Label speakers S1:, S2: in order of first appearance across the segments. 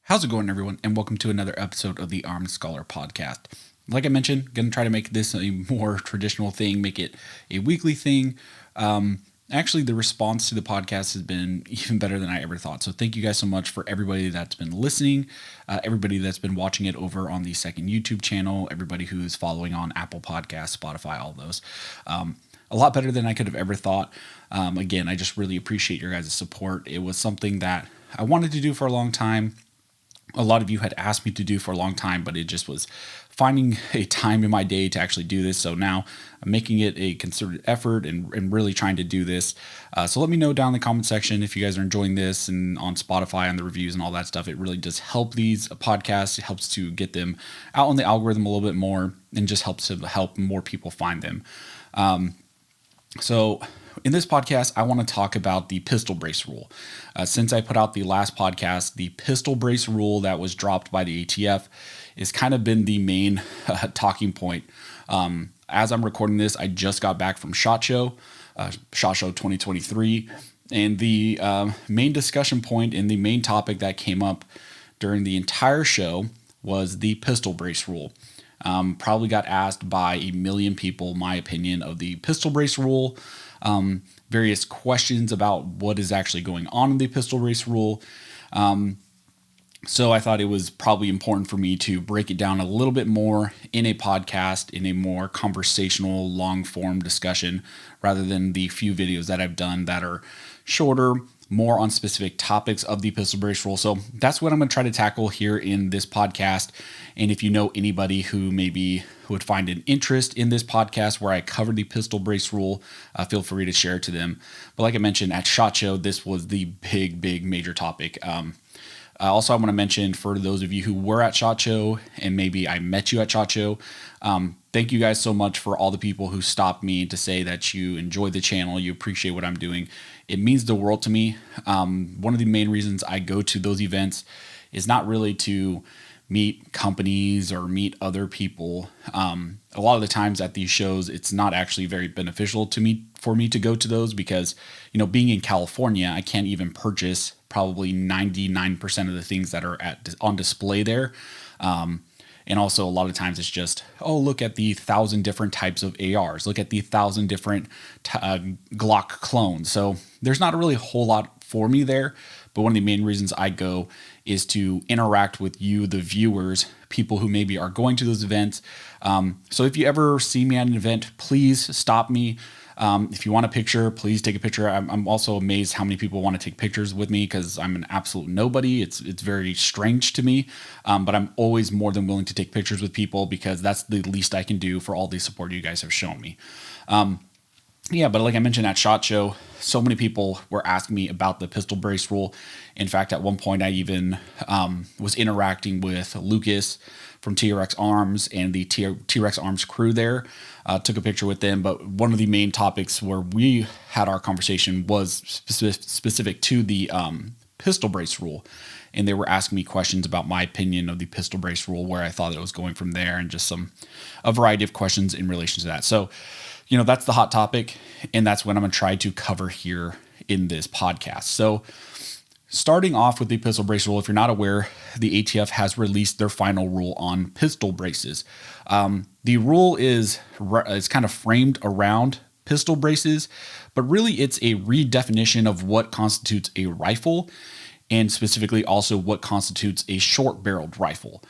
S1: How's it going, everyone? And welcome to another episode of the Armed Scholar podcast. Like I mentioned, going to try to make this a more traditional thing, make it a weekly thing. Actually, the response to the podcast has been even better than I ever thought. So thank you guys so much for everybody that's been listening, everybody that's been watching it over on the second YouTube channel, everybody who's following on Apple Podcasts, Spotify, all those. A lot better than I could have ever thought. Again, I just really appreciate your guys' support. It was something that I wanted to do for a long time. A lot of you had asked me to do for a long time, but it just was finding a time in my day to actually do this. So now I'm making it a concerted effort and really trying to do this. So let me know down in the comment section if you guys are enjoying this, and on Spotify, on the reviews and all that stuff. It really does help these podcasts. It helps to get them out on the algorithm a little bit more, and just helps to help more people find them. So in this podcast, I want to talk about the pistol brace rule. Since I put out the last podcast, the pistol brace rule that was dropped by the ATF has kind of been the main talking point. As I'm recording this, I just got back from SHOT Show 2023, and the main discussion point and the main topic that came up during the entire show was the pistol brace rule. Probably got asked by a million people my opinion of the pistol brace rule, various questions about what is actually going on in the pistol brace rule. So I thought it was probably important for me to break it down a little bit more in a podcast, in a more conversational, long form discussion, rather than the few videos that I've done that are shorter, more on specific topics of the pistol brace rule. So that's what I'm going to try to tackle here in this podcast. And if you know anybody who would find an interest in this podcast where I cover the pistol brace rule, feel free to share it to them. But like I mentioned at SHOT Show, this was the big major topic. Also, I want to mention, for those of you who were at SHOT Show and maybe I met you at SHOT Show, thank you guys so much for all the people who stopped me to say that you enjoy the channel, you appreciate what I'm doing. It means the world to me. One of the main reasons I go to those events is not really to meet companies or meet other people. A lot of the times at these shows, it's not actually very beneficial for me to go to those because, being in California, I can't even purchase probably 99% of the things that are on display there. And also a lot of times it's just, look at the 1,000 different types of ARs. Look at the 1,000 different Glock clones. So there's not really a whole lot for me there. But one of the main reasons I go is to interact with you, the viewers, people who maybe are going to those events. So if you ever see me at an event, please stop me. If you want a picture, please take a picture. I'm also amazed how many people want to take pictures with me because I'm an absolute nobody. It's very strange to me, but I'm always more than willing to take pictures with people because that's the least I can do for all the support you guys have shown me. But like I mentioned at SHOT Show, so many people were asking me about the pistol brace rule. In fact, at one point I even was interacting with Lucas from TRX Arms and the TRX Arms crew there. Took a picture with them, but one of the main topics where we had our conversation was specific to the pistol brace rule. And they were asking me questions about my opinion of the pistol brace rule, where I thought it was going from there, and just a variety of questions in relation to that. So, that's the hot topic, and that's what I'm going to try to cover here in this podcast. So starting off with the pistol brace rule, if you're not aware, the ATF has released their final rule on pistol braces. The rule is kind of framed around pistol braces, but really it's a redefinition of what constitutes a rifle, and specifically also what constitutes a short-barreled rifle.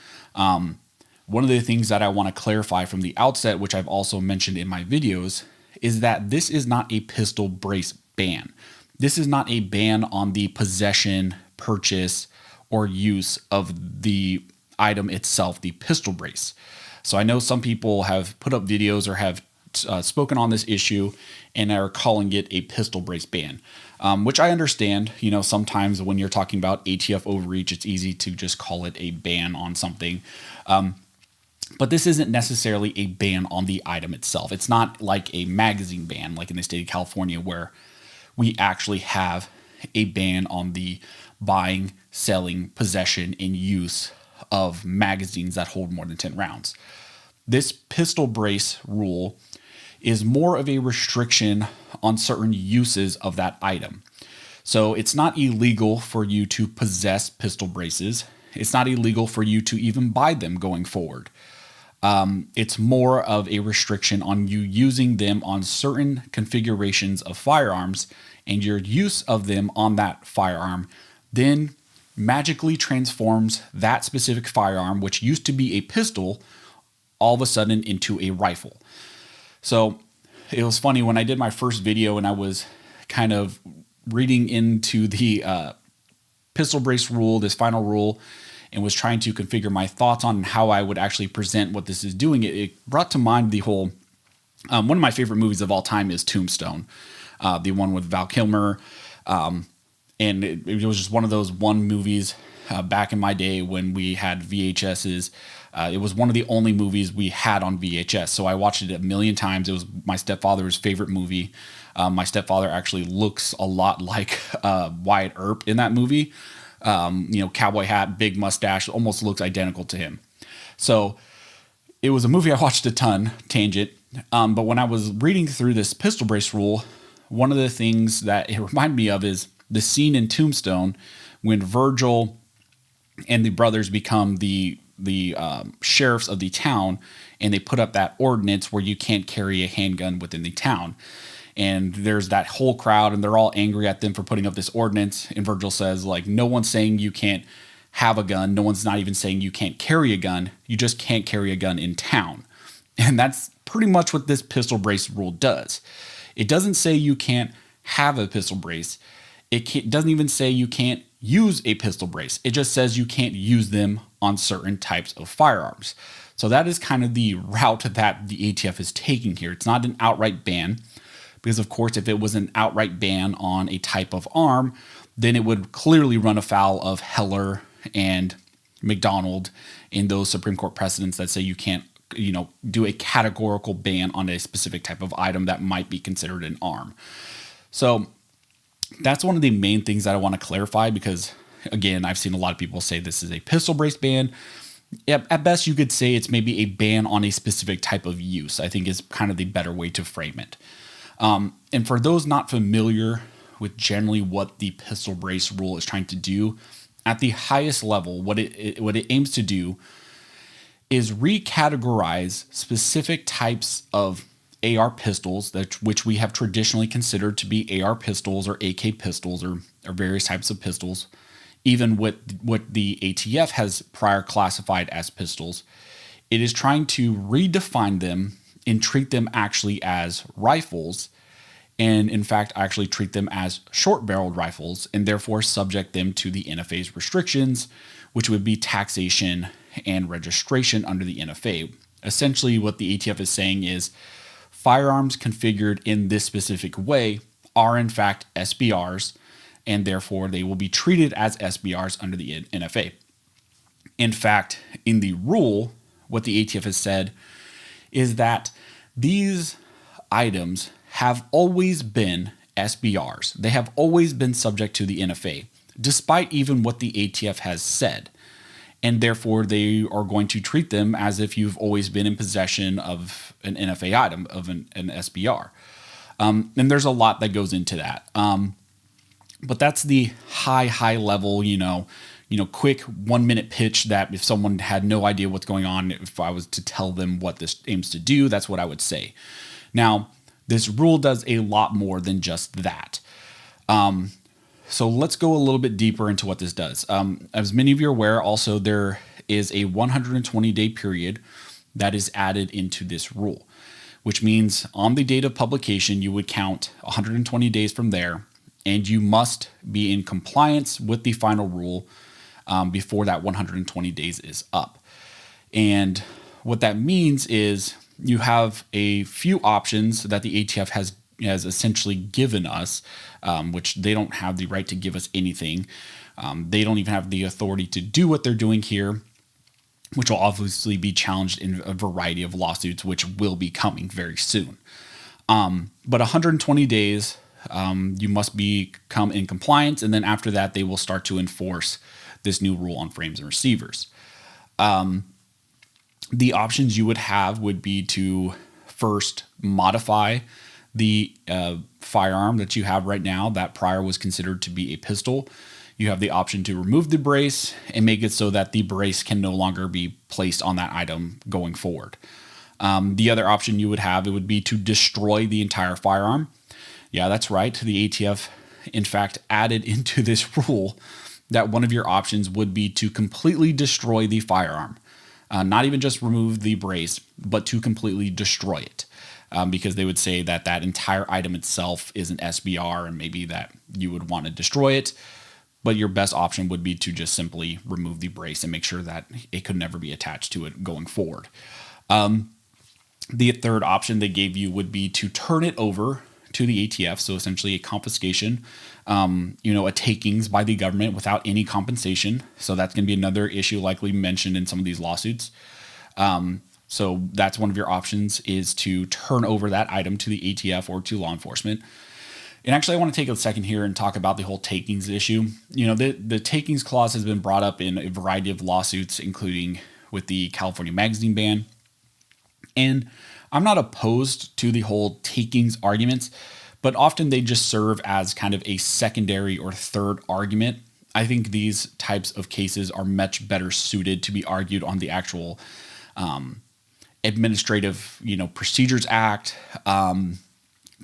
S1: One of the things that I want to clarify from the outset, which I've also mentioned in my videos, is that this is not a pistol brace ban. This is not a ban on the possession, purchase, or use of the item itself, the pistol brace. So I know some people have put up videos or have spoken on this issue and are calling it a pistol brace ban, which I understand. Sometimes when you're talking about ATF overreach, it's easy to just call it a ban on something. But this isn't necessarily a ban on the item itself. It's not like a magazine ban, like in the state of California, where we actually have a ban on the buying, selling, possession, and use of magazines that hold more than 10 rounds. This pistol brace rule is more of a restriction on certain uses of that item. So it's not illegal for you to possess pistol braces. it's not illegal for you to even buy them going forward. It's more of a restriction on you using them on certain configurations of firearms, and your use of them on that firearm then magically transforms that specific firearm, which used to be a pistol, all of a sudden into a rifle. So it was funny when I did my first video and I was kind of reading into the pistol brace rule, this final rule, and was trying to configure my thoughts on how I would actually present what this is doing. It brought to mind the whole, one of my favorite movies of all time is Tombstone, the one with Val Kilmer. And it was just one of those movies back in my day when we had VHSs. It was one of the only movies we had on VHS. So I watched it a million times. It was my stepfather's favorite movie. My stepfather actually looks a lot like Wyatt Earp in that movie. Cowboy hat, big mustache, almost looks identical to him. So it was a movie I watched a ton, tangent. But when I was reading through this pistol brace rule, one of the things that it reminded me of is the scene in Tombstone when Virgil and the brothers become the sheriffs of the town, and they put up that ordinance where you can't carry a handgun within the town. And there's that whole crowd, and they're all angry at them for putting up this ordinance. And Virgil says, like, no one's saying you can't have a gun. No one's not even saying you can't carry a gun. You just can't carry a gun in town. And that's pretty much what this pistol brace rule does. It doesn't say you can't have a pistol brace. It doesn't even say you can't use a pistol brace. It just says you can't use them on certain types of firearms. So that is kind of the route that the ATF is taking here. It's not an outright ban, because of course, if it was an outright ban on a type of arm, then it would clearly run afoul of Heller and McDonald in those Supreme Court precedents that say you can't, do a categorical ban on a specific type of item that might be considered an arm. So that's one of the main things that I want to clarify, because again, I've seen a lot of people say this is a pistol brace ban. At best, you could say it's maybe a ban on a specific type of use, I think is kind of the better way to frame it. And for those not familiar with generally what the pistol brace rule is trying to do, at the highest level, what it aims to do is recategorize specific types of AR pistols which we have traditionally considered to be AR pistols or AK pistols or various types of pistols, even what the ATF has prior classified as pistols. It is trying to redefine them and treat them actually as rifles, and in fact actually treat them as short-barreled rifles, and therefore subject them to the NFA's restrictions, which would be taxation and registration under the NFA. Essentially what the ATF is saying is firearms configured in this specific way are in fact SBRs, and therefore they will be treated as SBRs under the NFA. In fact, in the rule, what the ATF has said is that these items have always been SBRs. They have always been subject to the NFA, despite even what the ATF has said. And therefore, they are going to treat them as if you've always been in possession of an NFA item, of an SBR. And there's a lot that goes into that. But that's the high level, quick 1 minute pitch that if someone had no idea what's going on, if I was to tell them what this aims to do, that's what I would say. Now, this rule does a lot more than just that. So let's go a little bit deeper into what this does. As many of you are aware, also there is a 120-day period that is added into this rule, which means on the date of publication, you would count 120 days from there, and you must be in compliance with the final rule before that 120 days is up. And what that means is you have a few options that the ATF has essentially given us, which they don't have the right to give us anything. They don't even have the authority to do what they're doing here, which will obviously be challenged in a variety of lawsuits, which will be coming very soon. But 120 days, you must become in compliance, and then after that, they will start to enforce this new rule on frames and receivers. The options you would have would be to first modify the firearm that you have right now that prior was considered to be a pistol. you have the option to remove the brace and make it so that the brace can no longer be placed on that item going forward. The other option you would have, it would be to destroy the entire firearm. Yeah, that's right. The ATF, in fact, added into this rule that one of your options would be to completely destroy the firearm. Not even just remove the brace, but to completely destroy it. Because they would say that that entire item itself is an SBR and maybe that you would want to destroy it. But your best option would be to just simply remove the brace and make sure that it could never be attached to it going forward. The third option they gave you would be to turn it over to the ATF. So essentially a confiscation, a takings by the government without any compensation. So that's going to be another issue likely mentioned in some of these lawsuits. So that's one of your options, is to turn over that item to the ATF or to law enforcement. And actually, I want to take a second here and talk about the whole takings issue. The takings clause has been brought up in a variety of lawsuits, including with the California magazine ban. And I'm not opposed to the whole takings arguments, but often they just serve as kind of a secondary or third argument. I think these types of cases are much better suited to be argued on the actual Administrative, Procedures Act,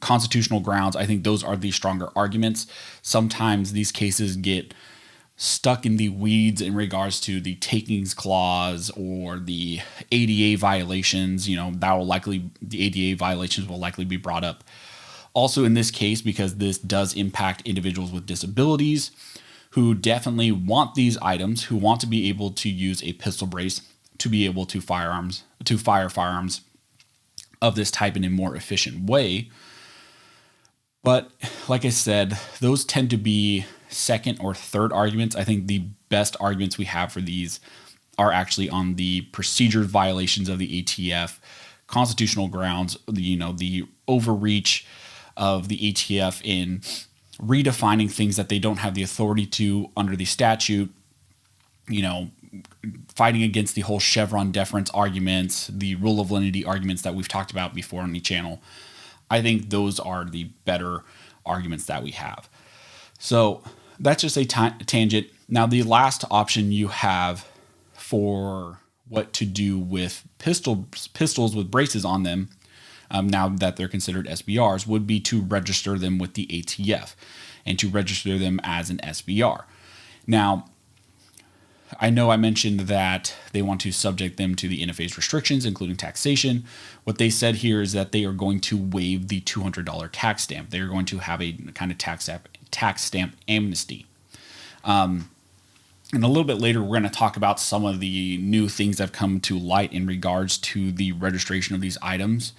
S1: constitutional grounds. I think those are the stronger arguments. Sometimes these cases get stuck in the weeds in regards to the takings clause or the ADA violations. The ADA violations will likely be brought up. Also in this case, because this does impact individuals with disabilities who definitely want these items, who want to be able to use a pistol brace to be able to fire firearms of this type in a more efficient way. But like I said, those tend to be second or third arguments. I think the best arguments we have for these are actually on the procedure violations of the ATF, constitutional grounds, the overreach of the ATF in redefining things that they don't have the authority to under the statute, fighting against the whole Chevron deference arguments, the rule of lenity arguments that we've talked about before on the channel. I think those are the better arguments that we have. So that's just a tangent. Now, the last option you have for what to do with pistols with braces on them, now that they're considered SBRs, would be to register them with the ATF and to register them as an SBR. Now, I know I mentioned that they want to subject them to the NFA's restrictions, including taxation. What they said here is that they are going to waive the $200 tax stamp. They are going to have a kind of tax stamp amnesty. And a little bit later, we're going to talk about some of the new things that have come to light in regards to the registration of these items.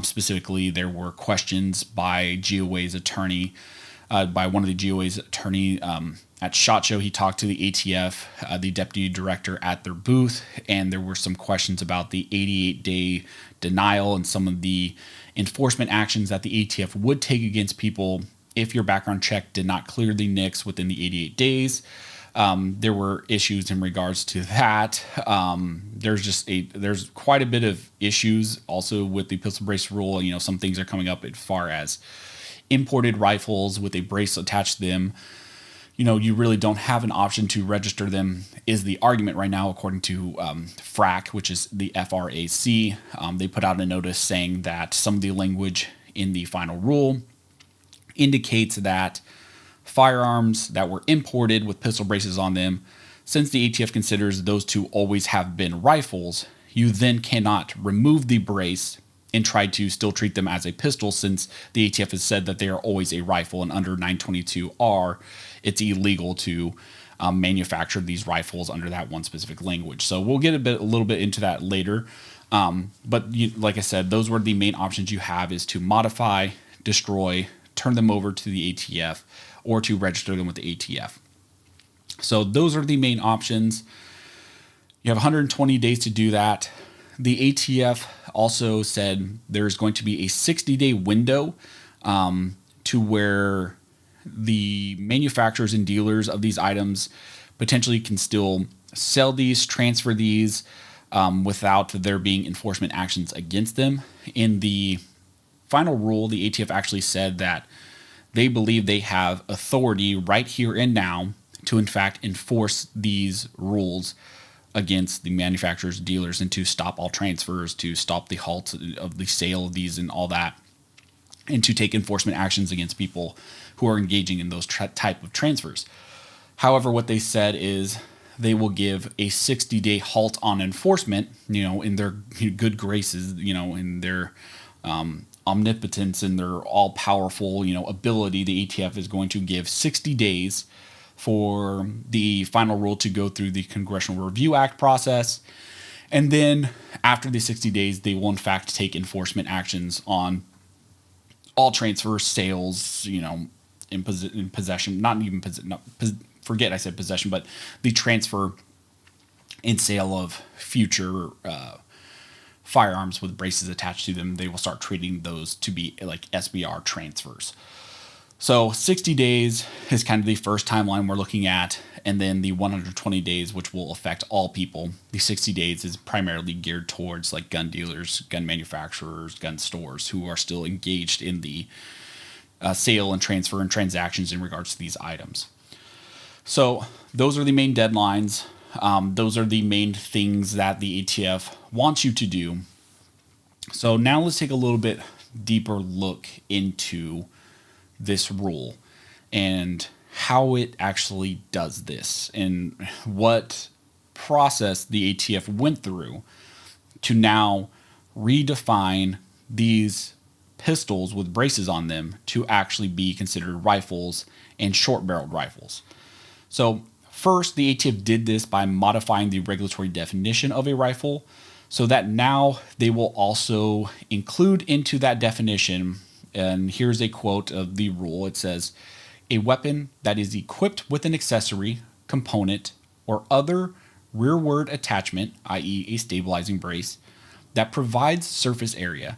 S1: Specifically, there were questions by GOA's attorney, by one of the GOA's attorney at SHOT Show. He talked to the ATF, the deputy director at their booth, and there were some questions about the 88-day denial and some of the enforcement actions that the ATF would take against people if your background check did not clear the NICS within the 88 days. There were issues in regards to that. There's quite a bit of issues also with the pistol brace rule. Some things are coming up as far as imported rifles with a brace attached to them. You really don't have an option to register them, is the argument right now, according to FRAC, which is the FRAC. They put out a notice saying that some of the language in the final rule indicates that firearms that were imported with pistol braces on them, since the ATF considers those to always have been rifles, you then cannot remove the brace and try to still treat them as a pistol, since the ATF has said that they are always a rifle, and under 922R, it's illegal to manufacture these rifles under that one specific language. So we'll get a little bit into that later. But like I said, those were the main options you have, is to modify, destroy, turn them over to the ATF, or to register them with the ATF. So those are the main options. You have 120 days to do that. The ATF also said there's going to be a 60-day window to where the manufacturers and dealers of these items potentially can still sell these, transfer these without there being enforcement actions against them. In the final rule, the ATF actually said that they believe they have authority right here and now to in fact enforce these rules against the manufacturers, dealers, and to stop all transfers, to stop the halt of the sale of these and all that, and to take enforcement actions against people who are engaging in those type of transfers. However, what they said is they will give a 60-day halt on enforcement, in their good graces, in their omnipotence and their all-powerful, ability. The ATF is going to give 60 days for the final rule to go through the Congressional Review Act process. And then after the 60 days, they will in fact take enforcement actions on all transfers, sales, in possession, not even possession, forget I said possession, but the transfer and sale of future firearms with braces attached to them. They will start treating those to be like SBR transfers. So 60 days is kind of the first timeline we're looking at, and then the 120 days, which will affect all people. The 60 days is primarily geared towards like gun dealers, gun manufacturers, gun stores who are still engaged in the sale and transfer and transactions in regards to these items. So those are the main deadlines. Those are the main things that the ATF wants you to do. So now let's take a little bit deeper look into this rule and how it actually does this and what process the ATF went through to now redefine these pistols with braces on them to actually be considered rifles and short-barreled rifles. So first, the ATF did this by modifying the regulatory definition of a rifle so that now they will also include into that definition, and here's a quote of the rule. It says, "A weapon that is equipped with an accessory, component, or other rearward attachment, i.e. a stabilizing brace, that provides surface area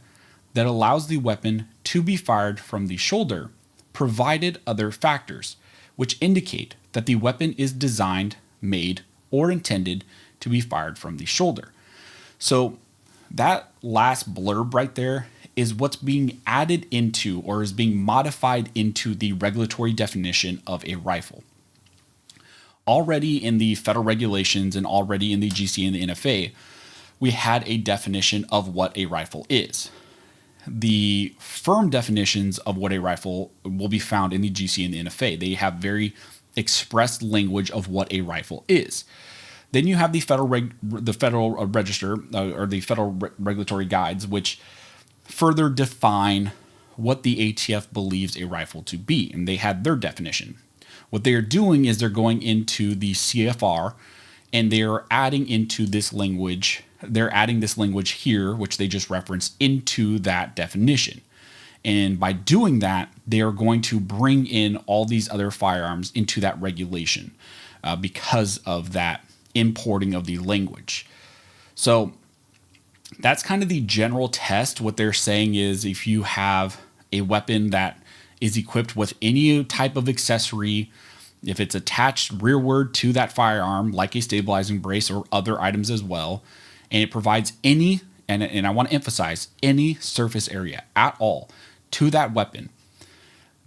S1: that allows the weapon to be fired from the shoulder, provided other factors, which indicate that the weapon is designed, made, or intended to be fired from the shoulder." So that last blurb right there is what's being added into or is being modified into the regulatory definition of a rifle. Already in the federal regulations and already in the GC and the NFA, we had a definition of what a rifle is. The firm definitions of what a rifle will be found in the GC and the NFA. They have very expressed language of what a rifle is. Then you have the Federal Register or the Federal Regulatory Guides, which further define what the ATF believes a rifle to be, and they had their definition. What they are doing is they're going into the CFR and they are adding into this language. They're adding this language here, which they just referenced, into that definition. And by doing that, they are going to bring in all these other firearms into that regulation because of that importing of the language. So that's kind of the general test. What they're saying is if you have a weapon that is equipped with any type of accessory, if it's attached rearward to that firearm, like a stabilizing brace or other items as well, and it provides any, and I want to emphasize, any surface area at all to that weapon,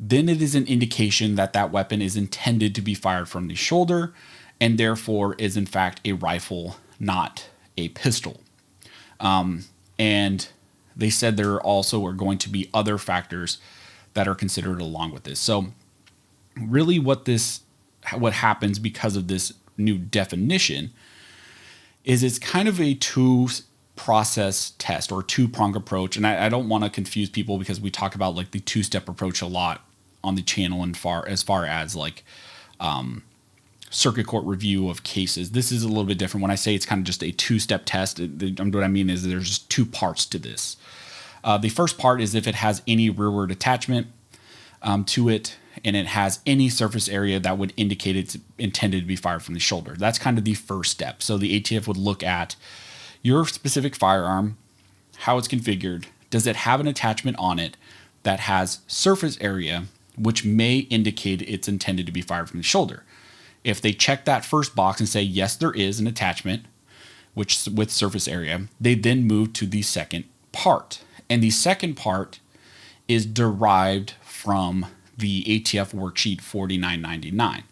S1: then it is an indication that that weapon is intended to be fired from the shoulder and therefore is in fact a rifle, not a pistol. And they said there also are going to be other factors that are considered along with this. So really what happens because of this new definition is it's kind of a two-process test or two-prong approach. And I don't want to confuse people because we talk about like the two-step approach a lot on the channel and as far as like circuit court review of cases. This is a little bit different. When I say it's kind of just a two-step test, what I mean is there's just two parts to this. The first part is if it has any rearward attachment to it, and it has any surface area that would indicate it's intended to be fired from the shoulder. That's kind of the first step. So the ATF would look at your specific firearm, how it's configured. Does it have an attachment on it that has surface area, which may indicate it's intended to be fired from the shoulder? If they check that first box and say, yes, there is an attachment which with surface area, they then move to the second part. And the second part is derived from the ATF worksheet 4999.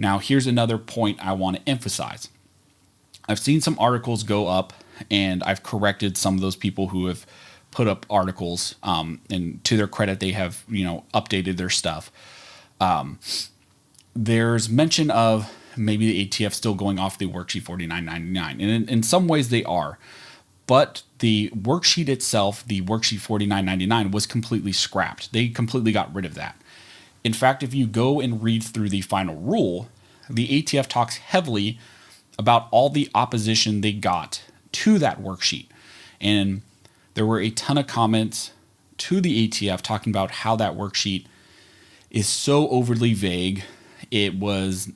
S1: Now, here's another point I want to emphasize. I've seen some articles go up, and I've corrected some of those people who have put up articles, and to their credit, they have, updated their stuff. There's mention of maybe the ATF still going off the worksheet 4999, and in some ways they are. But the worksheet itself, the worksheet 4999, was completely scrapped. They completely got rid of that. In fact, if you go and read through the final rule, the ATF talks heavily about all the opposition they got to that worksheet. And there were a ton of comments to the ATF talking about how that worksheet is so overly vague. It was,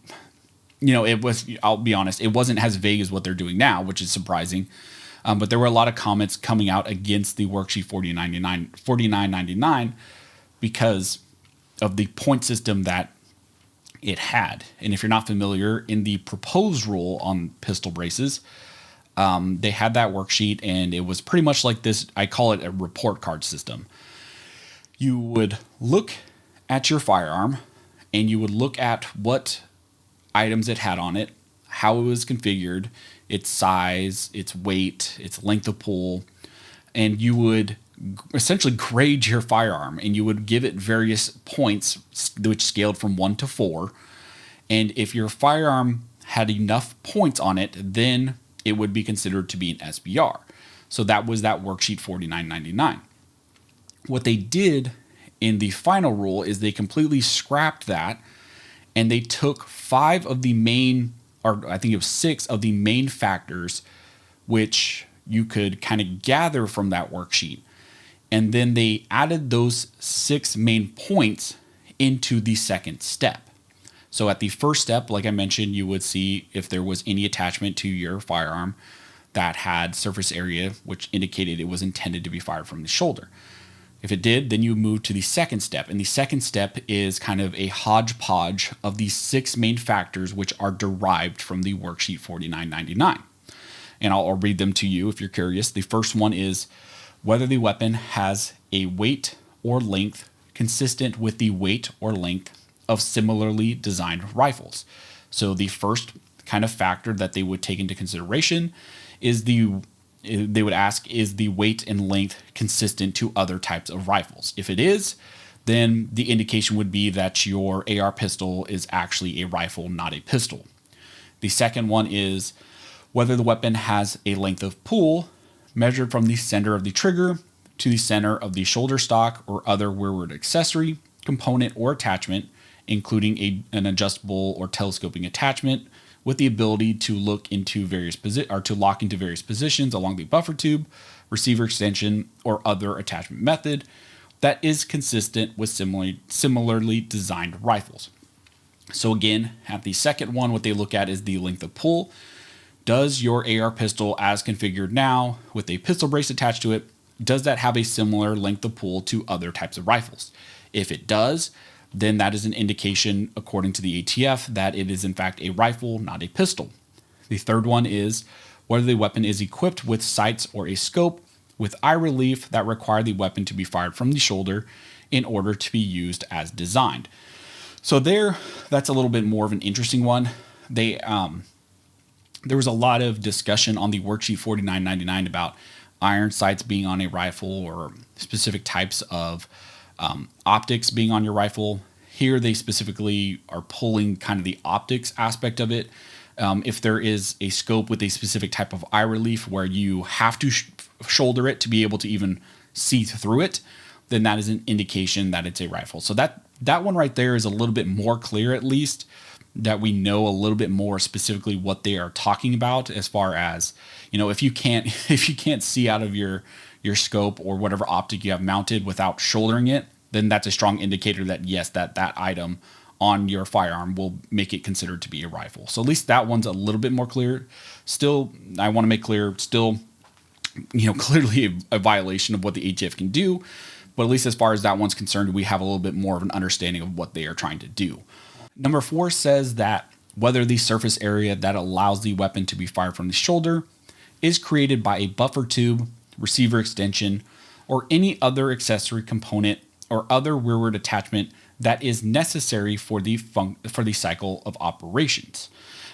S1: I'll be honest, it wasn't as vague as what they're doing now, which is surprising. But there were a lot of comments coming out against the worksheet 4999 because of the point system that it had. And if you're not familiar, in the proposed rule on pistol braces, they had that worksheet, and it was pretty much like this. I call it a report card system. You would look at your firearm, and you would look at what items it had on it, how it was configured, its size, its weight, its length of pull, and you would essentially grade your firearm, and you would give it various points which scaled from 1 to 4. And if your firearm had enough points on it, then it would be considered to be an SBR. So that was that worksheet 4999. What they did in the final rule is they completely scrapped that, and they took 5 of the main, or I think it was 6 of the main factors which you could kind of gather from that worksheet. And then they added those 6 main points into the second step. So at the first step, like I mentioned, you would see if there was any attachment to your firearm that had surface area, which indicated it was intended to be fired from the shoulder. If it did, then you move to the second step. And the second step is kind of a hodgepodge of these 6 main factors, which are derived from the worksheet 4999. And I'll read them to you if you're curious. The first one is whether the weapon has a weight or length consistent with the weight or length of similarly designed rifles. So the first kind of factor that they would take into consideration is they would ask, is the weight and length consistent to other types of rifles? If it is, then the indication would be that your AR pistol is actually a rifle, not a pistol. The second one is whether the weapon has a length of pull measured from the center of the trigger to the center of the shoulder stock or other rearward accessory, component, or attachment, including an adjustable or telescoping attachment with the ability to look into lock into various positions along the buffer tube, receiver extension, or other attachment method that is consistent with similarly designed rifles. So again, at the second one, what they look at is the length of pull. Does your AR pistol as configured now with a pistol brace attached to it, does that have a similar length of pull to other types of rifles? If it does, then that is an indication, according to the ATF, that it is in fact a rifle, not a pistol. The third one is whether the weapon is equipped with sights or a scope with eye relief that require the weapon to be fired from the shoulder in order to be used as designed. So that's a little bit more of an interesting one. There was a lot of discussion on the worksheet 4999 about iron sights being on a rifle or specific types of optics being on your rifle. Here they specifically are pulling kind of the optics aspect of it. If there is a scope with a specific type of eye relief where you have to shoulder it to be able to even see through it, then that is an indication that it's a rifle. So that one right there is a little bit more clear, at least, that we know a little bit more specifically what they are talking about, as far as, if you can't see out of your scope or whatever optic you have mounted without shouldering it, then that's a strong indicator that yes, that item on your firearm will make it considered to be a rifle. So at least that one's a little bit more clear. Still, I want to make clear, clearly a violation of what the ATF can do, but at least as far as that one's concerned, we have a little bit more of an understanding of what they are trying to do. Number 4 says that whether the surface area that allows the weapon to be fired from the shoulder is created by a buffer tube, receiver extension, or any other accessory component or other rearward attachment that is necessary for the cycle of operations.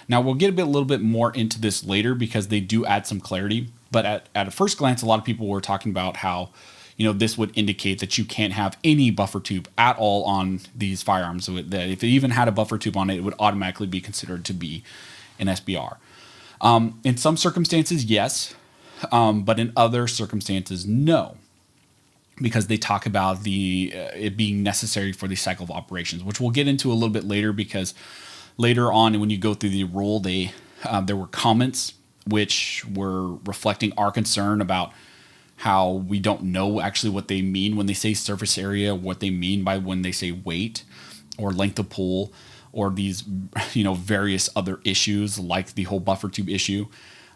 S1: Now we'll get a little bit more into this later because they do add some clarity. But at a first glance, a lot of people were talking about how, this would indicate that you can't have any buffer tube at all on these firearms. So that if it even had a buffer tube on it, it would automatically be considered to be an SBR. In some circumstances, yes, but in other circumstances, no, because they talk about it being necessary for the cycle of operations, which we'll get into a little bit later. Because later on, when you go through the rule, there were comments which were reflecting our concern about how we don't know actually what they mean when they say surface area, what they mean by when they say weight or length of pull, or these, various other issues like the whole buffer tube issue.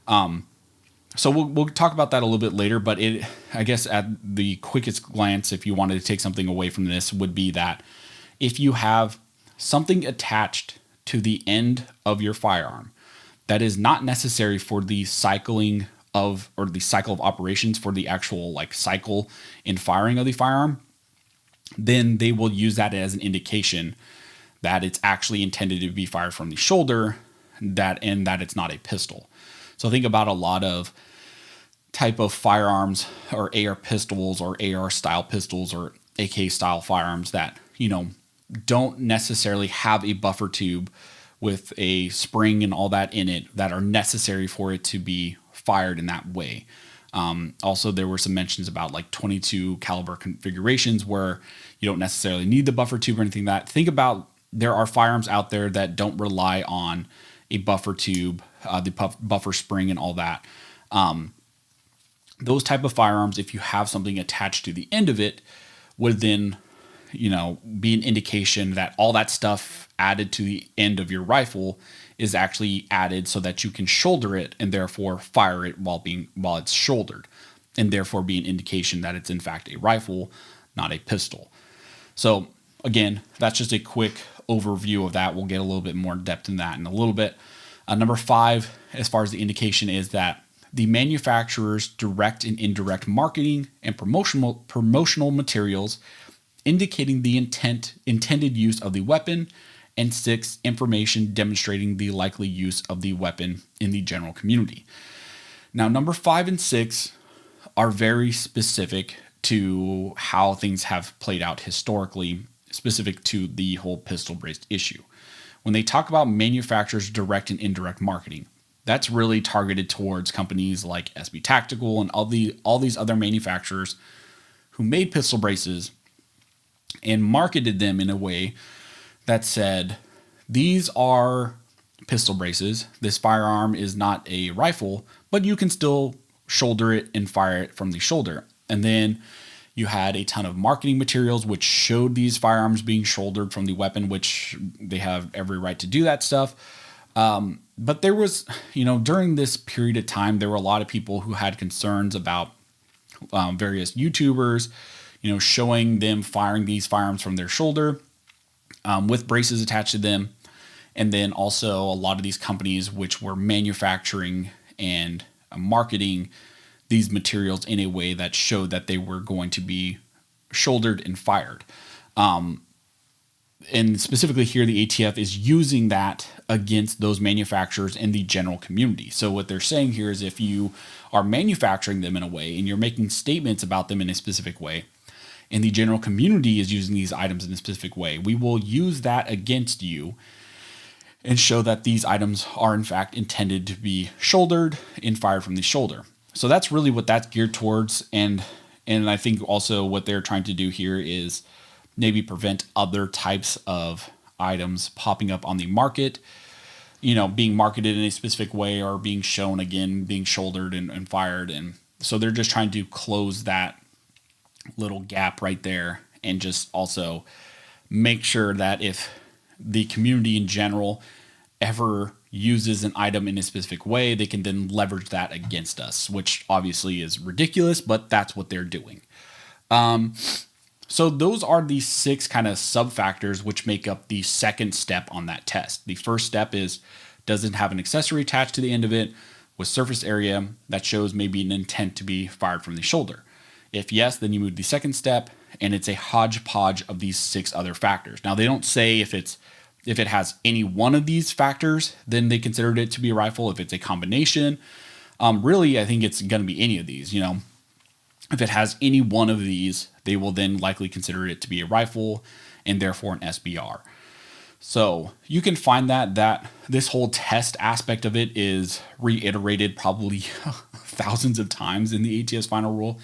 S1: So we'll talk about that a little bit later, but I guess at the quickest glance, if you wanted to take something away from this, would be that if you have something attached to the end of your firearm that is not necessary for the cycling of, or the cycle of operations for the actual cycle in firing of the firearm, then they will use that as an indication that it's actually intended to be fired from the shoulder, that it's not a pistol. So think about a lot of type of firearms or AR pistols or AR style pistols or AK style firearms that, don't necessarily have a buffer tube with a spring and all that in it that are necessary for it to be fired in that way. Also, there were some mentions about 22 caliber configurations where you don't necessarily need the buffer tube or anything like that. Think about, there are firearms out there that don't rely on a buffer tube, the buffer spring and all that. Those type of firearms, if you have something attached to the end of it, would then, be an indication that all that stuff added to the end of your rifle is actually added so that you can shoulder it and therefore fire it while it's shouldered, and therefore be an indication that it's in fact a rifle, not a pistol. So again, that's just a quick overview of that. We'll get a little bit more depth in that in a little bit. Number 5, as far as the indication, is that the manufacturer's direct and indirect marketing and promotional materials indicating the intended use of the weapon, and 6, information demonstrating the likely use of the weapon in the general community. Now, number 5 and 6 are very specific to how things have played out historically, specific to the whole pistol brace issue. When they talk about manufacturers' direct and indirect marketing, that's really targeted towards companies like SB Tactical and all these other manufacturers who made pistol braces and marketed them in a way that said, these are pistol braces. This firearm is not a rifle, but you can still shoulder it and fire it from the shoulder. And then you had a ton of marketing materials which showed these firearms being shouldered from the weapon, which they have every right to do that stuff. But there was, during this period of time, there were a lot of people who had concerns about various YouTubers, showing them firing these firearms from their shoulder with braces attached to them. And then also a lot of these companies which were manufacturing and marketing these materials in a way that showed that they were going to be shouldered and fired. And specifically here, the ATF is using that against those manufacturers and the general community. So what they're saying here is, if you are manufacturing them in a way and you're making statements about them in a specific way, and the general community is using these items in a specific way, we will use that against you and show that these items are in fact intended to be shouldered and fired from the shoulder. So that's really what that's geared towards. And I think also what they're trying to do here is maybe prevent other types of items popping up on the market, being marketed in a specific way or being shown again, being shouldered and fired. And so they're just trying to close that little gap right there, and just also make sure that if the community in general ever uses an item in a specific way, they can then leverage that against us, which obviously is ridiculous, but that's what they're doing. So those are the 6 kind of sub factors which make up the second step on that test. The first step is, does it have an accessory attached to the end of it with surface area that shows maybe an intent to be fired from the shoulder? If yes, then you move to the second step, and it's a hodgepodge of these 6 other factors. Now, they don't say if it has any one of these factors, then they considered it to be a rifle. If it's a combination, really, I think it's going to be any of these. If it has any one of these, they will then likely consider it to be a rifle and therefore an SBR. So you can find that this whole test aspect of it is reiterated probably thousands of times in the ATF's final rule.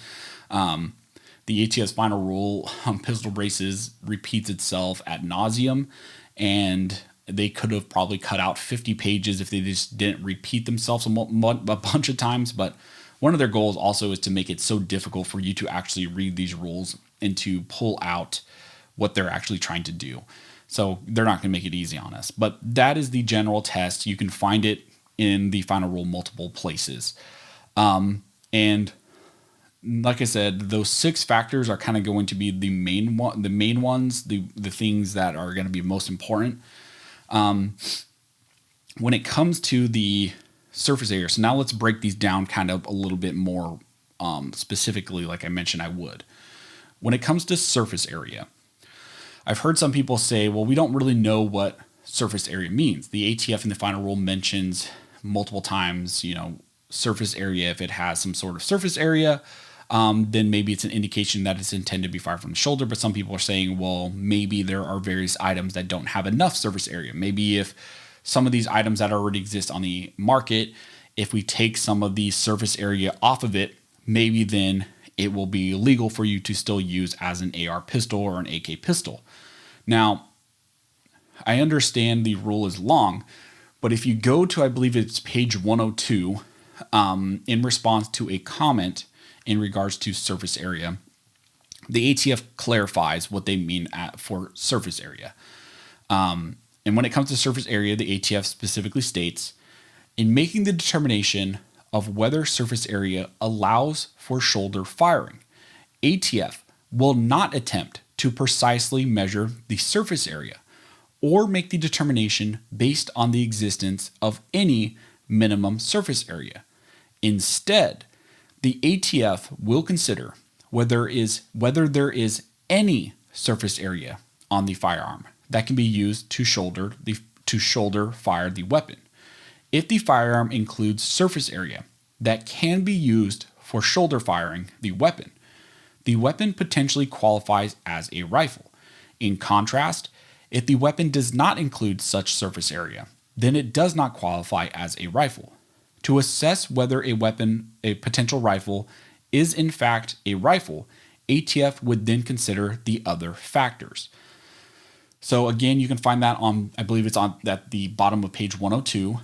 S1: The ATF's final rule on pistol braces repeats itself ad nauseum, and they could have probably cut out 50 pages if they just didn't repeat themselves a bunch of times. But one of their goals also is to make it so difficult for you to actually read these rules and to pull out what they're actually trying to do. So they're not going to make it easy on us. But that is the general test. You can find it in the final rule multiple places. And like I said, those 6 factors are kind of going to be the main ones, the things that are going to be most important. When it comes to the surface area, so now let's break these down kind of a little bit more specifically, like I mentioned I would. When it comes to surface area, I've heard some people say, well, we don't really know what surface area means. The ATF in the final rule mentions multiple times, surface area. If it has some sort of surface area, then maybe it's an indication that it's intended to be fired from the shoulder. But some people are saying, well, maybe there are various items that don't have enough surface area. Maybe if some of these items that already exist on the market, if we take some of the surface area off of it, maybe then it will be legal for you to still use as an AR pistol or an AK pistol. Now, I understand the rule is long, but if you go to, I believe it's page 102, in response to a comment in regards to surface area, the ATF clarifies what they mean for surface area. And when it comes to surface area, the ATF specifically states, in making the determination of whether surface area allows for shoulder firing, ATF will not attempt to precisely measure the surface area or make the determination based on the existence of any minimum surface area. Instead, the ATF will consider whether there is any surface area on the firearm that can be used to shoulder fire the weapon. If the firearm includes surface area that can be used for shoulder firing the weapon potentially qualifies as a rifle. In contrast, if the weapon does not include such surface area, then it does not qualify as a rifle. To assess whether a potential rifle is in fact a rifle, ATF would then consider the other factors. So again, you can find that on, I believe it's on at the bottom of page 102.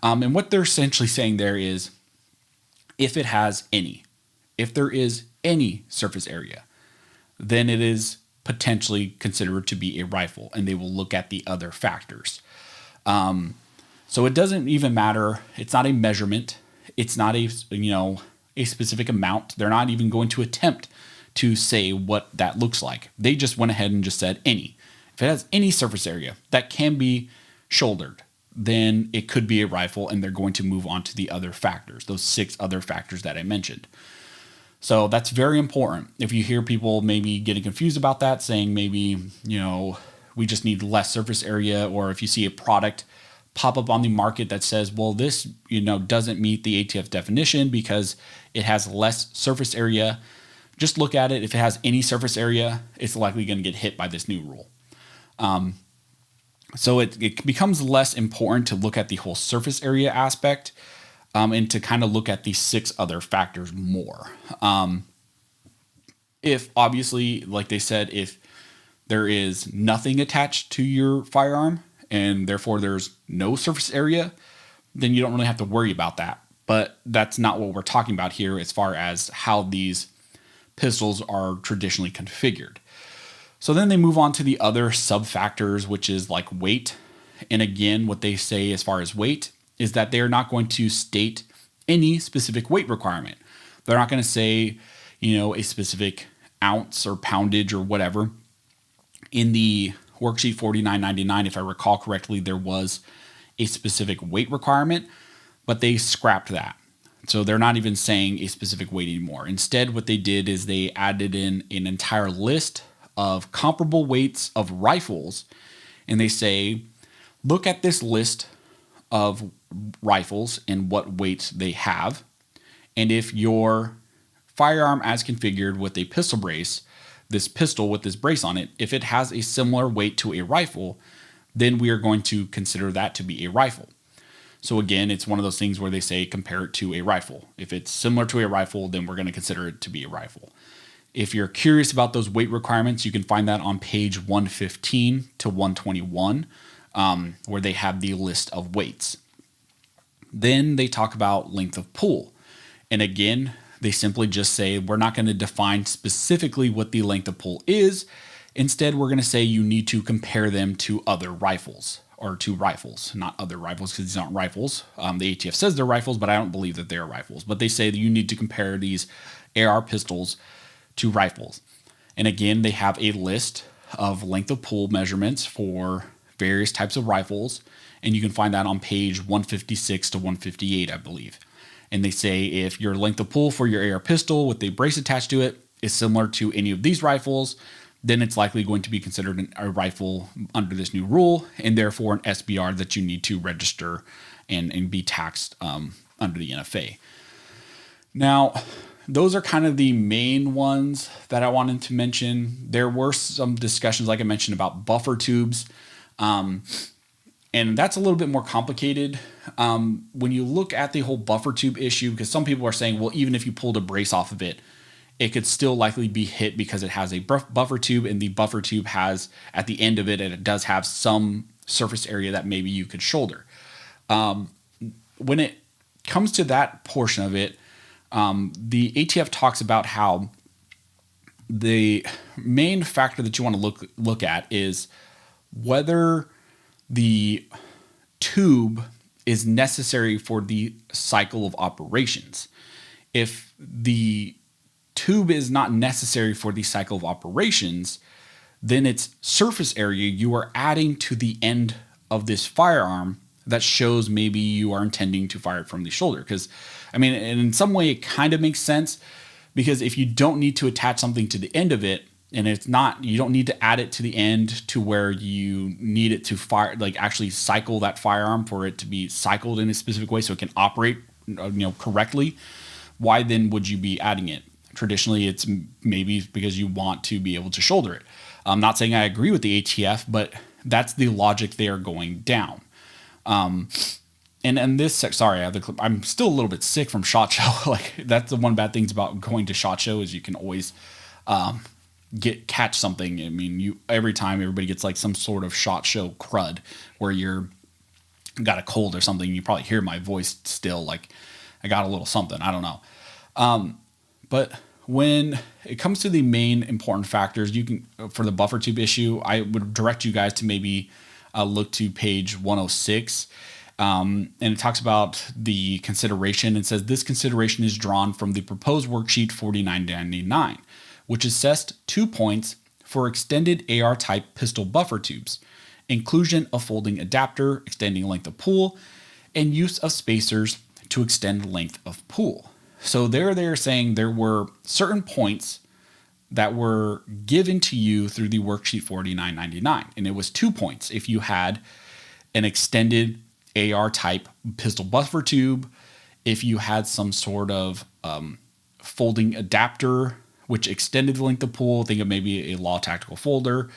S1: And what they're essentially saying there is, if there is any surface area, then it is potentially considered to be a rifle, and they will look at the other factors. So it doesn't even matter. It's not a measurement. It's not a specific amount. They're not even going to attempt to say what that looks like. They just went ahead and just said any. If it has any surface area that can be shouldered, then it could be a rifle, and they're going to move on to the other factors, those 6 other factors that I mentioned. So that's very important. If you hear people maybe getting confused about that, saying maybe, we just need less surface area, or if you see a product pop up on the market that says, well, this, doesn't meet the ATF definition because it has less surface area, just look at it. If it has any surface area, it's likely going to get hit by this new rule. So it becomes less important to look at the whole surface area aspect, and to kind of look at these 6 other factors more. If obviously, like they said, if there is nothing attached to your firearm and therefore there's no surface area, then you don't really have to worry about that. But that's not what we're talking about here as far as how these pistols are traditionally configured. So then they move on to the other sub-factors, which is like weight. And again, what they say as far as weight is that they're not going to state any specific weight requirement. They're not going to say, a specific ounce or poundage or whatever. In the worksheet 4999, if I recall correctly, there was a specific weight requirement, but they scrapped that. So they're not even saying a specific weight anymore. Instead, what they did is they added in an entire list of comparable weights of rifles. And they say, look at this list of rifles and what weights they have. And if your firearm as configured with a pistol brace, this pistol with this brace on it, if it has a similar weight to a rifle, then we are going to consider that to be a rifle. So again, it's one of those things where they say compare it to a rifle. If it's similar to a rifle, then we're going to consider it to be a rifle. If you're curious about those weight requirements, you can find that on page 115 to 121, where they have the list of weights. Then they talk about length of pull. And again, they simply just say, we're not going to define specifically what the length of pull is. Instead, we're going to say you need to compare them to other rifles, or to rifles, not other rifles, because these aren't rifles. The ATF says they're rifles, but I don't believe that they're rifles. But they say that you need to compare these AR pistols to rifles. And again, they have a list of length of pull measurements for various types of rifles. And you can find that on page 156 to 158, I believe. And they say if your length of pull for your AR pistol with a brace attached to it is similar to any of these rifles, then it's likely going to be considered a rifle under this new rule, and therefore an SBR that you need to register and be taxed under the NFA. Now, those are kind of the main ones that I wanted to mention. There were some discussions, like I mentioned, about buffer tubes, and that's a little bit more complicated. When you look at the whole buffer tube issue, because some people are saying, well, even if you pulled a brace off of it, it could still likely be hit because it has a buffer tube, and the buffer tube has at the end of it, and it does have some surface area that maybe you could shoulder. When it comes to that portion of it, the ATF talks about how the main factor that you want to look at is whether the tube is necessary for the cycle of operations. If the tube is not necessary for the cycle of operations, then its surface area you are adding to the end of this firearm that shows maybe you are intending to fire it from the shoulder. Because, I mean, and in some way it kind of makes sense, because if you don't need to attach something to the end of it, and it's not, you don't need to add it to the end to where you need it to fire, like actually cycle that firearm for it to be cycled in a specific way so it can operate, correctly. Why then would you be adding it? Traditionally, it's maybe because you want to be able to shoulder it. I'm not saying I agree with the ATF, but that's the logic they are going down. And this, sorry, I have the clip. I'm still a little bit sick from SHOT Show. Like, that's the one bad things about going to SHOT Show is you can always catch something. I mean, every time everybody gets like some sort of SHOT Show crud where you're got a cold or something, you probably hear my voice still. Like, I got a little something. I don't know. But when it comes to the main important factors, you can, for the buffer tube issue, I would direct you guys to maybe look to page 106. And it talks about the consideration. It says this consideration is drawn from the proposed worksheet 4999, which assessed 2 points for extended AR type pistol buffer tubes, inclusion of folding adapter, extending length of pull, and use of spacers to extend length of pull. So they're saying there were certain points that were given to you through the worksheet 4999. And it was 2 points. If you had an extended AR type pistol buffer tube, if you had some sort of folding adapter, which extended the length of pull, think of maybe a law tactical folder,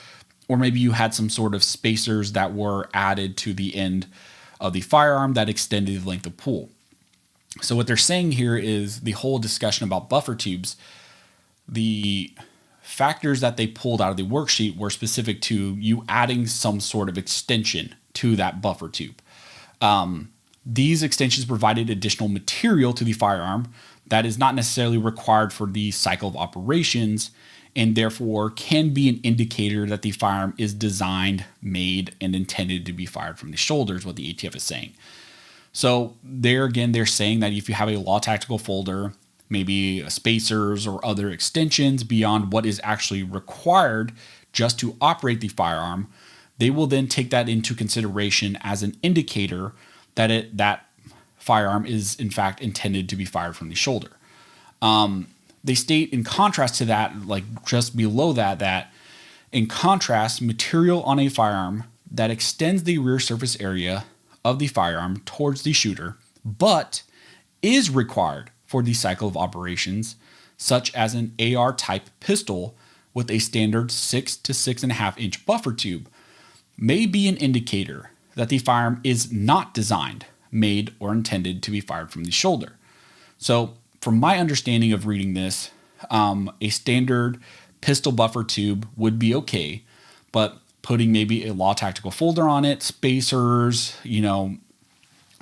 S1: or maybe you had some sort of spacers that were added to the end of the firearm that extended the length of pull. So what they're saying here is the whole discussion about buffer tubes, the factors that they pulled out of the worksheet were specific to you adding some sort of extension to that buffer tube. These extensions provided additional material to the firearm that is not necessarily required for the cycle of operations, and therefore can be an indicator that the firearm is designed, made, and intended to be fired from the shoulder, is what the ATF is saying. So there again, they're saying that if you have a law tactical folder, maybe spacers or other extensions beyond what is actually required just to operate the firearm, they will then take that into consideration as an indicator that that firearm is in fact intended to be fired from the shoulder. They state in contrast to that, like just below that, that in contrast, material on a firearm that extends the rear surface area of the firearm towards the shooter, but is required for the cycle of operations, such as an AR type pistol with a standard 6 to 6.5 inch buffer tube, may be an indicator that the firearm is not designed, made, or intended to be fired from the shoulder. So, from my understanding of reading this, a standard pistol buffer tube would be okay, but putting maybe a law tactical folder on it, spacers,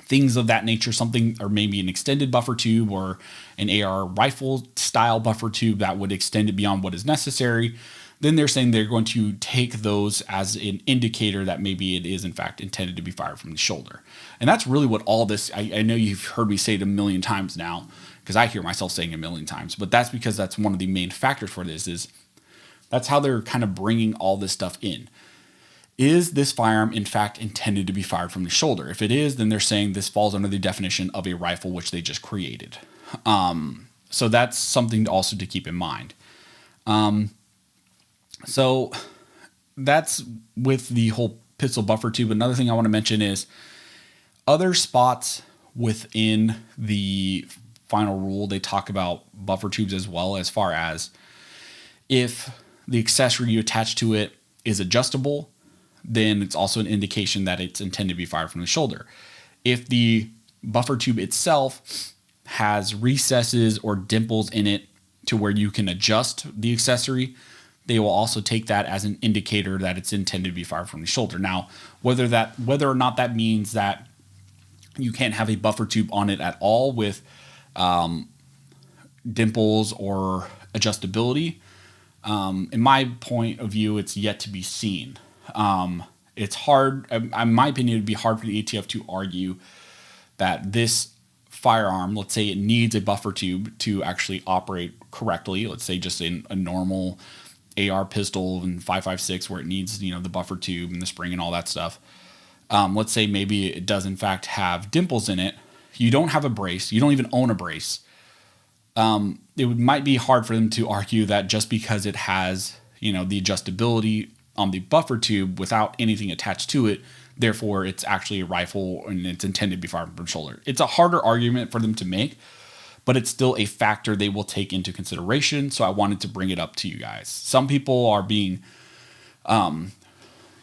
S1: things of that nature, something, or maybe an extended buffer tube or an AR rifle style buffer tube that would extend it beyond what is necessary, then they're saying they're going to take those as an indicator that maybe it is in fact intended to be fired from the shoulder. And that's really what all this, I know you've heard me say it a million times now, because I hear myself saying it a million times, but that's because that's one of the main factors for this, is that's how they're kind of bringing all this stuff in. Is this firearm in fact intended to be fired from the shoulder? If it is, then they're saying this falls under the definition of a rifle, which they just created. So that's something also to keep in mind. So that's with the whole pistol buffer tube. Another thing I want to mention is other spots within the final rule, they talk about buffer tubes as well, as far as if the accessory you attach to it is adjustable, then it's also an indication that it's intended to be fired from the shoulder. If the buffer tube itself has recesses or dimples in it to where you can adjust the accessory, they will also take that as an indicator that it's intended to be fired from the shoulder. Now, whether or not that means that you can't have a buffer tube on it at all with dimples or adjustability, in my point of view, it's yet to be seen. It's hard, in my opinion, it'd be hard for the ATF to argue that this firearm, let's say it needs a buffer tube to actually operate correctly. Let's say just in a normal AR pistol in 5.56 where it needs, the buffer tube and the spring and all that stuff. Let's say maybe it does in fact have dimples in it. You don't have a brace. You don't even own a brace. Might be hard for them to argue that just because it has, the adjustability on the buffer tube without anything attached to it, therefore it's actually a rifle and it's intended to be fired from the shoulder. It's a harder argument for them to make, but it's still a factor they will take into consideration. So I wanted to bring it up to you guys. Some people are being, in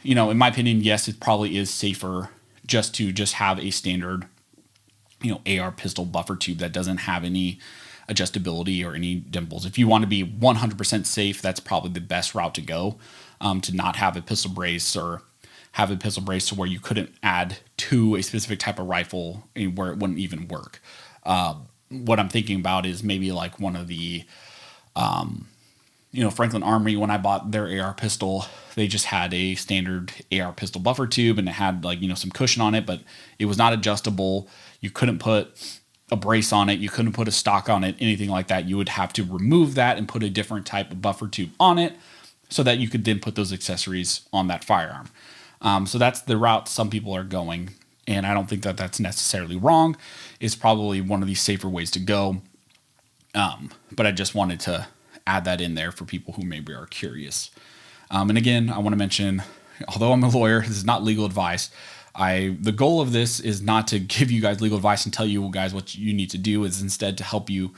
S1: my opinion, yes, it probably is safer just to have a standard, AR pistol buffer tube that doesn't have any adjustability or any dimples. If you want to be 100% safe, that's probably the best route to go, to not have a pistol brace, or have a pistol brace to where you couldn't add to a specific type of rifle where it wouldn't even work. What I'm thinking about is maybe like one of the, Franklin Armory, when I bought their AR pistol, they just had a standard AR pistol buffer tube and it had some cushion on it, but it was not adjustable. You couldn't put a brace on it. You couldn't put a stock on it, anything like that. You would have to remove that and put a different type of buffer tube on it so that you could then put those accessories on that firearm. So that's the route some people are going. And I don't think that that's necessarily wrong. It's probably one of the safer ways to go. But I just wanted to add that in there for people who maybe are curious. And again, I want to mention, although I'm a lawyer, this is not legal advice. The goal of this is not to give you guys legal advice and tell you guys what you need to do. Is instead to help you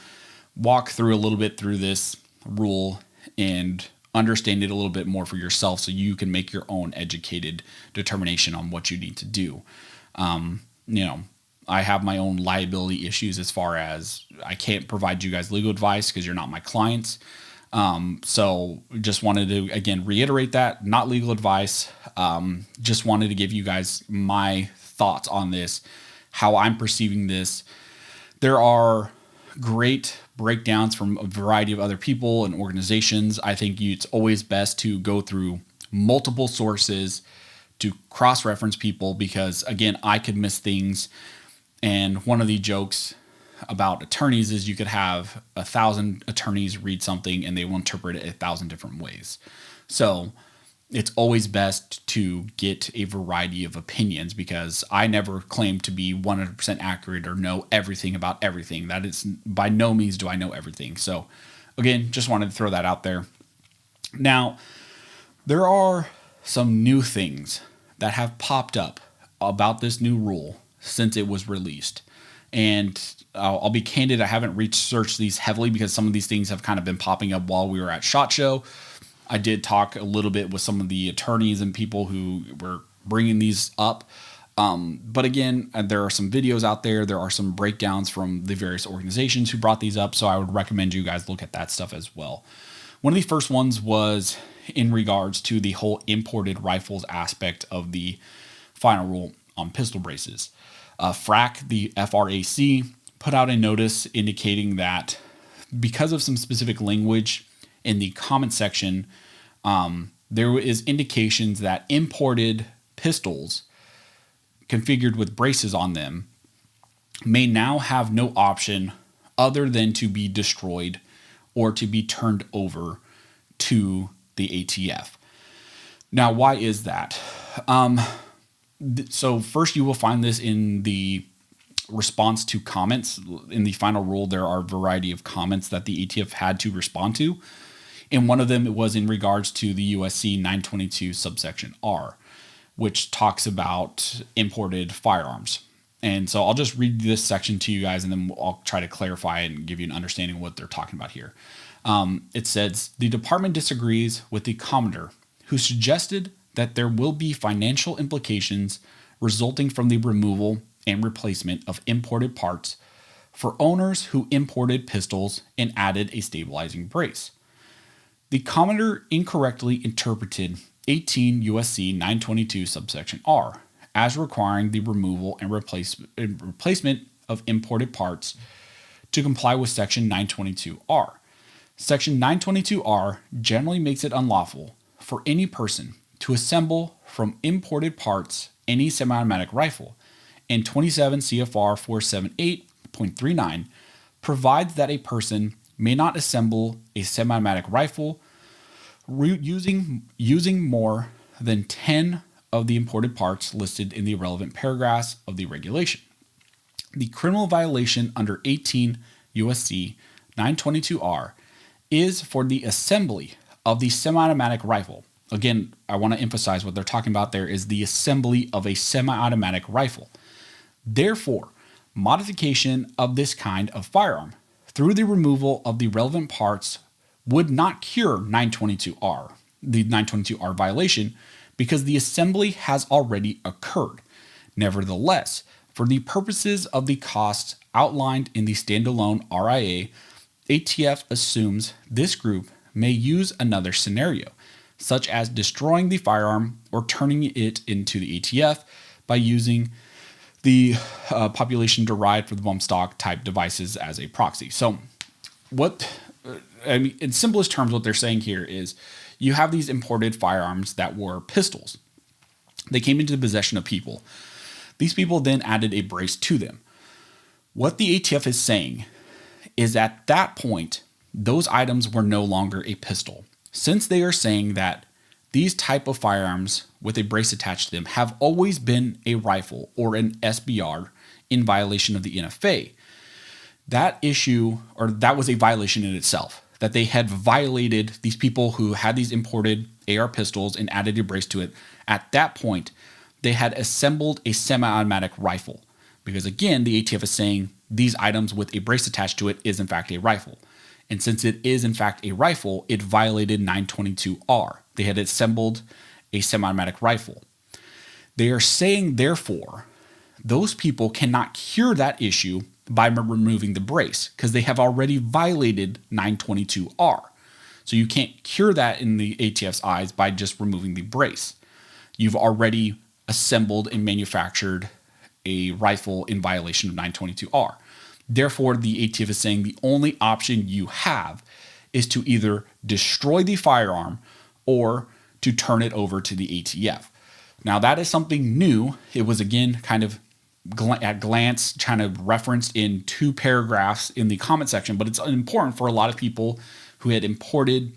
S1: walk through a little bit through this rule and understand it a little bit more for yourself so you can make your own educated determination on what you need to do. I have my own liability issues as far as I can't provide you guys legal advice because you're not my clients. So just wanted to, again, reiterate that, not legal advice. Just wanted to give you guys my thoughts on this, how I'm perceiving this. There are great breakdowns from a variety of other people and organizations. I think it's always best to go through multiple sources to cross-reference people because, again, I could miss things. And one of the jokes about attorneys is you could have 1,000 attorneys read something and they will interpret it 1,000 different ways. So it's always best to get a variety of opinions, because I never claim to be 100% accurate or know everything about everything. That is, by no means do I know everything. So again, just wanted to throw that out there. Now, there are some new things that have popped up about this new rule since it was released. And I'll be candid, I haven't researched these heavily because some of these things have kind of been popping up while we were at SHOT Show. I did talk a little bit with some of the attorneys and people who were bringing these up. But again, there are some videos out there. There are some breakdowns from the various organizations who brought these up. So I would recommend you guys look at that stuff as well. One of the first ones was in regards to the whole imported rifles aspect of the final rule on pistol braces. FRAC, the FRAC, put out a notice indicating that because of some specific language in the comment section, there is indications that imported pistols configured with braces on them may now have no option other than to be destroyed or to be turned over to the ATF. Now, why is that? So first, you will find this in the response to comments. In the final rule, there are a variety of comments that the ATF had to respond to. And one of them was in regards to the USC 922 subsection R, which talks about imported firearms. And so I'll just read this section to you guys, and then I'll try to clarify and give you an understanding of what they're talking about here. It says, the department disagrees with the commenter who suggested that there will be financial implications resulting from the removal and replacement of imported parts for owners who imported pistols and added a stabilizing brace. The commenter incorrectly interpreted 18 USC 922 subsection R as requiring the removal and replacement of imported parts to comply with section 922R. Section 922R generally makes it unlawful for any person to assemble from imported parts any semi-automatic rifle, and 27 CFR 478.39 provides that a person may not assemble a semi-automatic rifle using more than 10 of the imported parts listed in the relevant paragraphs of the regulation. The criminal violation under 18 USC 922R is for the assembly of the semi-automatic rifle. Again, I want to emphasize what they're talking about there is the assembly of a semi-automatic rifle. Therefore, modification of this kind of firearm through the removal of the relevant parts would not cure 922R, the 922R violation, because the assembly has already occurred. Nevertheless, for the purposes of the costs outlined in the standalone RIA, ATF assumes this group may use another scenario, such as destroying the firearm or turning it into the ATF by using the population derived from the bump stock type devices as a proxy. So in simplest terms, what they're saying here is you have these imported firearms that were pistols. They came into the possession of people. These people then added a brace to them. What the ATF is saying is at that point, those items were no longer a pistol. Since they are saying that these type of firearms with a brace attached to them have always been a rifle or an SBR in violation of the NFA, that issue, or that was a violation in itself, that they had violated these people who had these imported AR pistols and added a brace to it. At that point, they had assembled a semi-automatic rifle. Because again, the ATF is saying these items with a brace attached to it is in fact a rifle. And since it is in fact a rifle, it violated 922R. They had assembled a semi-automatic rifle. They are saying, therefore, those people cannot cure that issue by removing the brace because they have already violated 922R. So you can't cure that in the ATF's eyes by just removing the brace. You've already assembled and manufactured a rifle in violation of 922R. Therefore, the ATF is saying the only option you have is to either destroy the firearm or to turn it over to the ATF. Now, that is something new. It was, again, kind of at glance kind of referenced in 2 paragraphs in the comment section, but it's important for a lot of people who had imported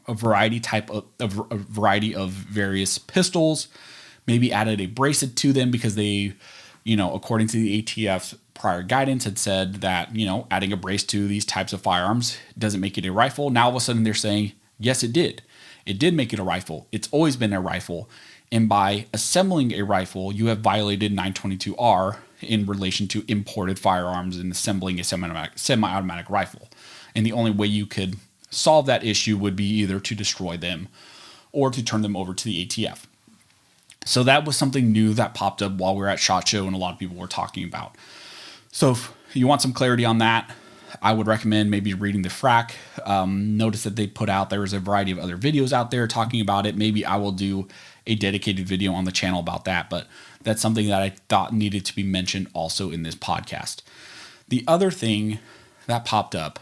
S1: a variety of various pistols, maybe added a bracelet to them because they, according to the ATF's prior guidance, had said that, adding a brace to these types of firearms doesn't make it a rifle. Now all of a sudden they're saying, yes, it did. It did make it a rifle. It's always been a rifle. And by assembling a rifle, you have violated 922R in relation to imported firearms and assembling a semi-automatic rifle. And the only way you could solve that issue would be either to destroy them or to turn them over to the ATF. So that was something new that popped up while we were at SHOT Show and a lot of people were talking about. So if you want some clarity on that, I would recommend maybe reading the FRAC. Notice that they put out, there was a variety of other videos out there talking about it. Maybe I will do a dedicated video on the channel about that, but that's something that I thought needed to be mentioned also in this podcast. The other thing that popped up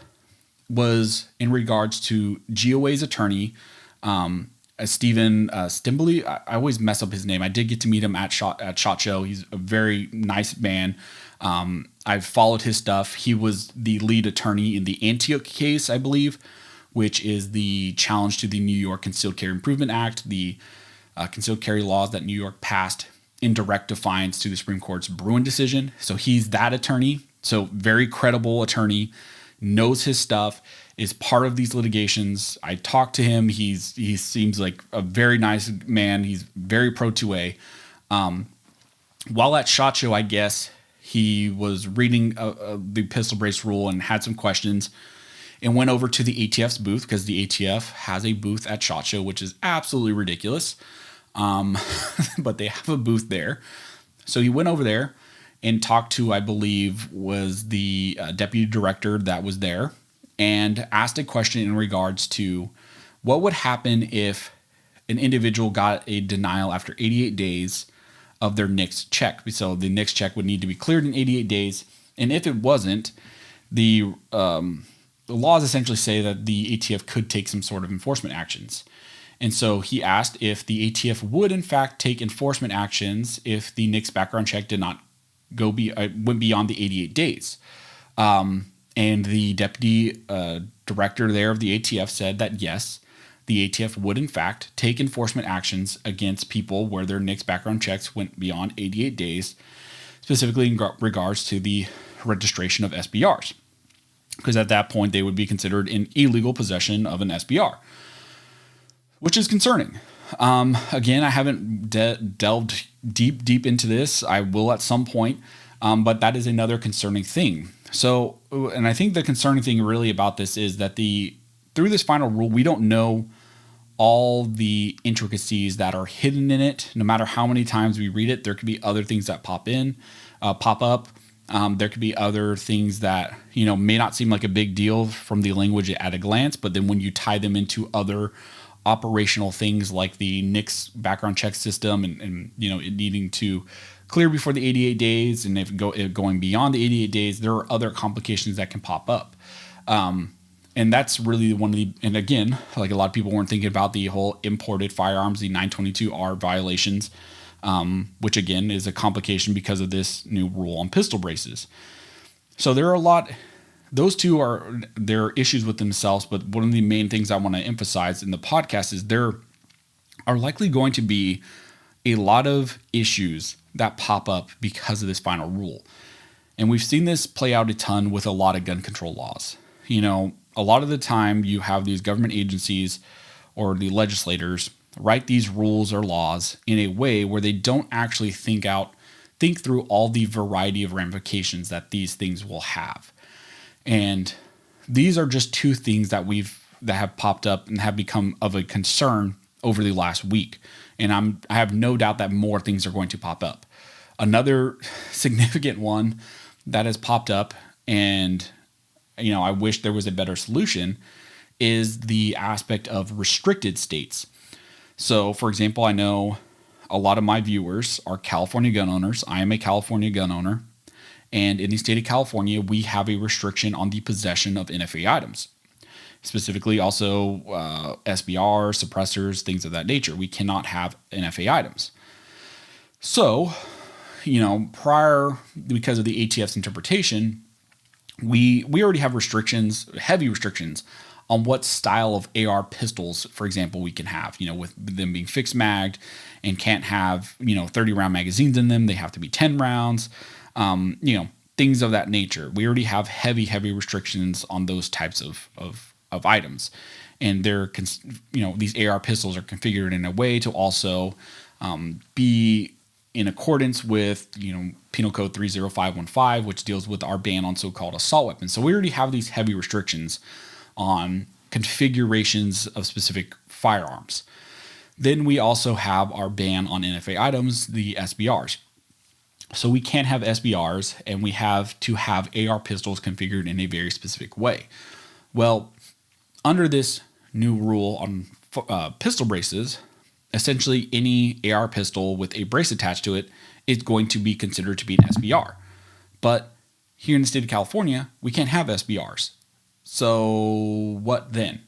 S1: was in regards to GOA's attorney, Stephen Stimbley. I always mess up his name. I did get to meet him at SHOT Show. He's a very nice man. I've followed his stuff. He was the lead attorney in the Antioch case, I believe, which is the challenge to the New York Concealed Carry Improvement Act, the concealed carry laws that New York passed in direct defiance to the Supreme Court's Bruin decision. So he's that attorney. So very credible attorney, knows his stuff, is part of these litigations. I talked to him. He seems like a very nice man. He's very pro 2A. While at SHOT Show, I guess he was reading the pistol brace rule and had some questions and went over to the ATF's booth because the ATF has a booth at SHOT Show, which is absolutely ridiculous. But they have a booth there. So he went over there and talked to, I believe, was the deputy director that was there, and asked a question in regards to what would happen if an individual got a denial after 88 days of their NICS check. So the NICS check would need to be cleared in 88 days. And if it wasn't, the laws essentially say that the ATF could take some sort of enforcement actions. And so he asked if the ATF would in fact take enforcement actions if the NICS background check did not went beyond the 88 days. And the deputy director there of the ATF said that yes, the ATF would in fact take enforcement actions against people where their NICS background checks went beyond 88 days, specifically in regards to the registration of SBRs. Because at that point, they would be considered in illegal possession of an SBR, which is concerning. Again, I haven't delved deep into this. I will at some point, but that is another concerning thing. So, and I think the concerning thing really about this is that through this final rule, we don't know all the intricacies that are hidden in it. No matter how many times we read it, there could be other things that pop up. There could be other things that, may not seem like a big deal from the language at a glance, but then when you tie them into other operational things like the NICS background check system and it needing to clear before the 88 days, and if going beyond the 88 days, there are other complications that can pop up. And that's really and again, like a lot of people weren't thinking about the whole imported firearms, the 922R violations, which again is a complication because of this new rule on pistol braces. So there are those two are their issues with themselves, but one of the main things I want to emphasize in the podcast is there are likely going to be a lot of issues that pop up because of this final rule. And we've seen this play out a ton with a lot of gun control laws. A lot of the time you have these government agencies or the legislators write these rules or laws in a way where they don't actually think through all the variety of ramifications that these things will have. And these are just two things that have popped up and have become of a concern over the last week. And I have no doubt that more things are going to pop up. Another significant one that has popped up, and I wish there was a better solution, is the aspect of restricted states. So, for example, I know a lot of my viewers are California gun owners. I am a California gun owner. And in the state of California, we have a restriction on the possession of NFA items. Specifically also SBR, suppressors, things of that nature. We cannot have NFA items. So, prior, because of the ATF's interpretation, we already have heavy restrictions on what style of AR pistols, for example, we can have, with them being fixed magged and can't have, 30 round magazines in them. They have to be 10 rounds, things of that nature. We already have heavy restrictions on those types of items. And these AR pistols are configured in a way to also be in accordance with, Penal Code 30515, which deals with our ban on so-called assault weapons. So we already have these heavy restrictions on configurations of specific firearms. Then we also have our ban on NFA items, the SBRs. So we can't have SBRs, and we have to have AR pistols configured in a very specific way. Well, under this new rule on pistol braces, essentially any AR pistol with a brace attached to it is going to be considered to be an SBR. But here in the state of California, we can't have SBRs. So what then?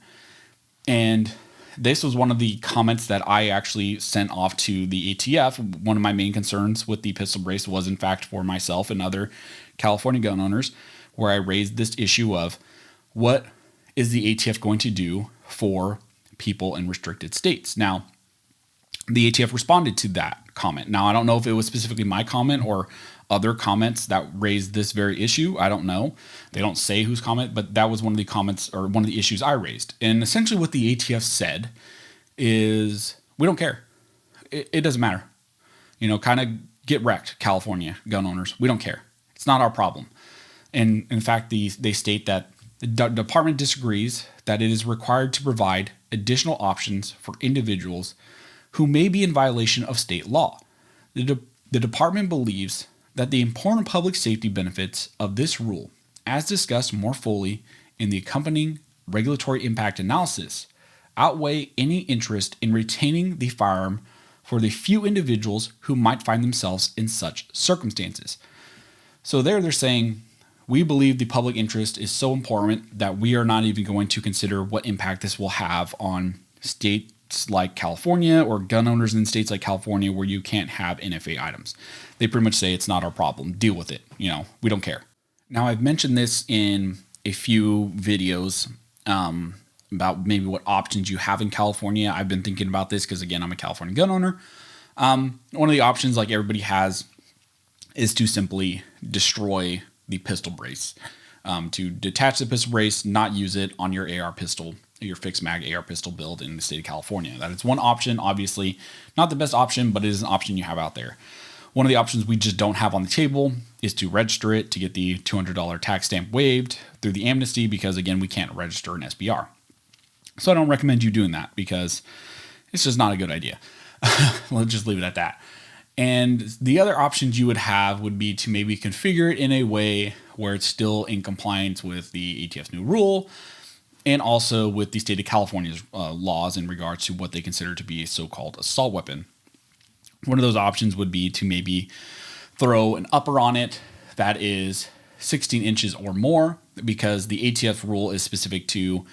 S1: And this was one of the comments that I actually sent off to the ATF. One of my main concerns with the pistol brace was, in fact, for myself and other California gun owners, where I raised this issue of what is the ATF going to do for people in restricted states. Now, the ATF responded to that comment. Now, I don't know if it was specifically my comment or other comments that raised this very issue. I don't know. They don't say whose comment, but that was one of the comments or one of the issues I raised. And essentially what the ATF said is, we don't care. It doesn't matter. Kind of get wrecked, California gun owners. We don't care. It's not our problem. And in fact, they state that the department disagrees that it is required to provide additional options for individuals who may be in violation of state law. The department believes that the important public safety benefits of this rule, as discussed more fully in the accompanying regulatory impact analysis, outweigh any interest in retaining the firearm for the few individuals who might find themselves in such circumstances. So they're saying, we believe the public interest is so important that we are not even going to consider what impact this will have on states like California or gun owners in states like California where you can't have NFA items. They pretty much say it's not our problem. Deal with it. We don't care. Now, I've mentioned this in a few videos about maybe what options you have in California. I've been thinking about this because, again, I'm a California gun owner. One of the options, like everybody has, is to simply destroy the pistol brace, to detach the pistol brace, not use it on your AR pistol, your fixed mag AR pistol build in the state of California. That is one option, obviously not the best option, but it is an option you have out there. One of the options we just don't have on the table is to register it, to get the $200 tax stamp waived through the amnesty, because again, we can't register an SBR. So I don't recommend you doing that because it's just not a good idea. Let's just leave it at that. And the other options you would have would be to maybe configure it in a way where it's still in compliance with the ATF's new rule and also with the state of California's laws in regards to what they consider to be a so-called assault weapon. One of those options would be to maybe throw an upper on it that is 16 inches or more, because the ATF rule is specific to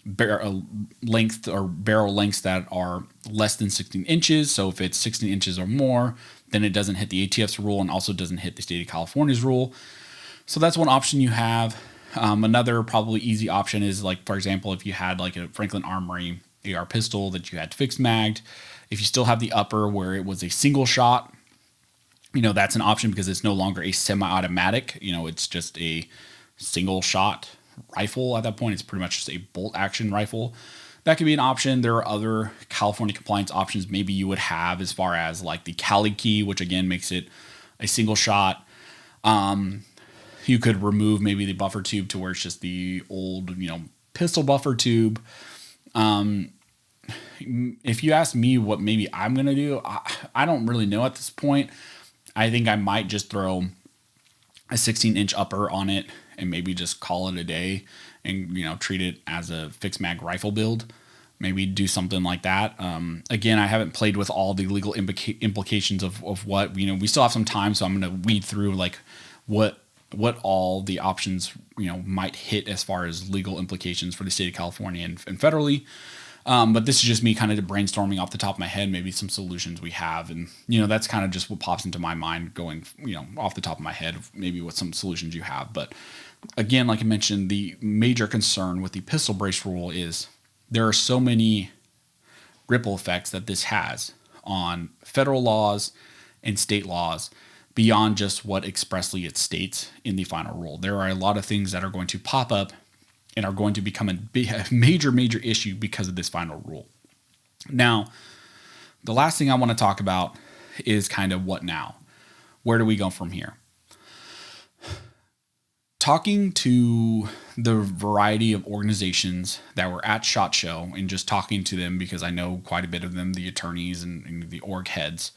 S1: barrel lengths that are less than 16 inches. So if it's 16 inches or more, then it doesn't hit the ATF's rule and also doesn't hit the state of California's rule. So that's one option you have. Another probably easy option is, like, for example, if you had like a Franklin Armory AR pistol that you had fixed magged, if you still have the upper where it was a single shot, that's an option because it's no longer a semi-automatic. It's just a single shot rifle at that point. It's pretty much just a bolt action rifle. That could be an option. There are other California compliance options maybe you would have, as far as like the Cali key, which again makes it a single shot. You could remove maybe the buffer tube to where it's just the old, pistol buffer tube. If you ask me what maybe I'm going to do, I don't really know at this point. I think I might just throw a 16-inch upper on it and maybe just call it a day and, treat it as a fixed mag rifle build. Maybe do something like that. Again, I haven't played with all the legal implications of what, we still have some time. So I'm going to weed through like what all the options, might hit as far as legal implications for the state of California and federally. But this is just me kind of brainstorming off the top of my head, maybe some solutions we have. And, that's kind of just what pops into my mind going, off the top of my head, maybe what some solutions you have. But again, like I mentioned, the major concern with the pistol brace rule is there are so many ripple effects that this has on federal laws and state laws beyond just what expressly it states in the final rule. There are a lot of things that are going to pop up and are going to become a major issue because of this final rule. Now, the last thing I want to talk about is kind of what now? Where do we go from here? Talking to the variety of organizations that were at SHOT Show and just talking to them, because I know quite a bit of them, the attorneys and the org heads,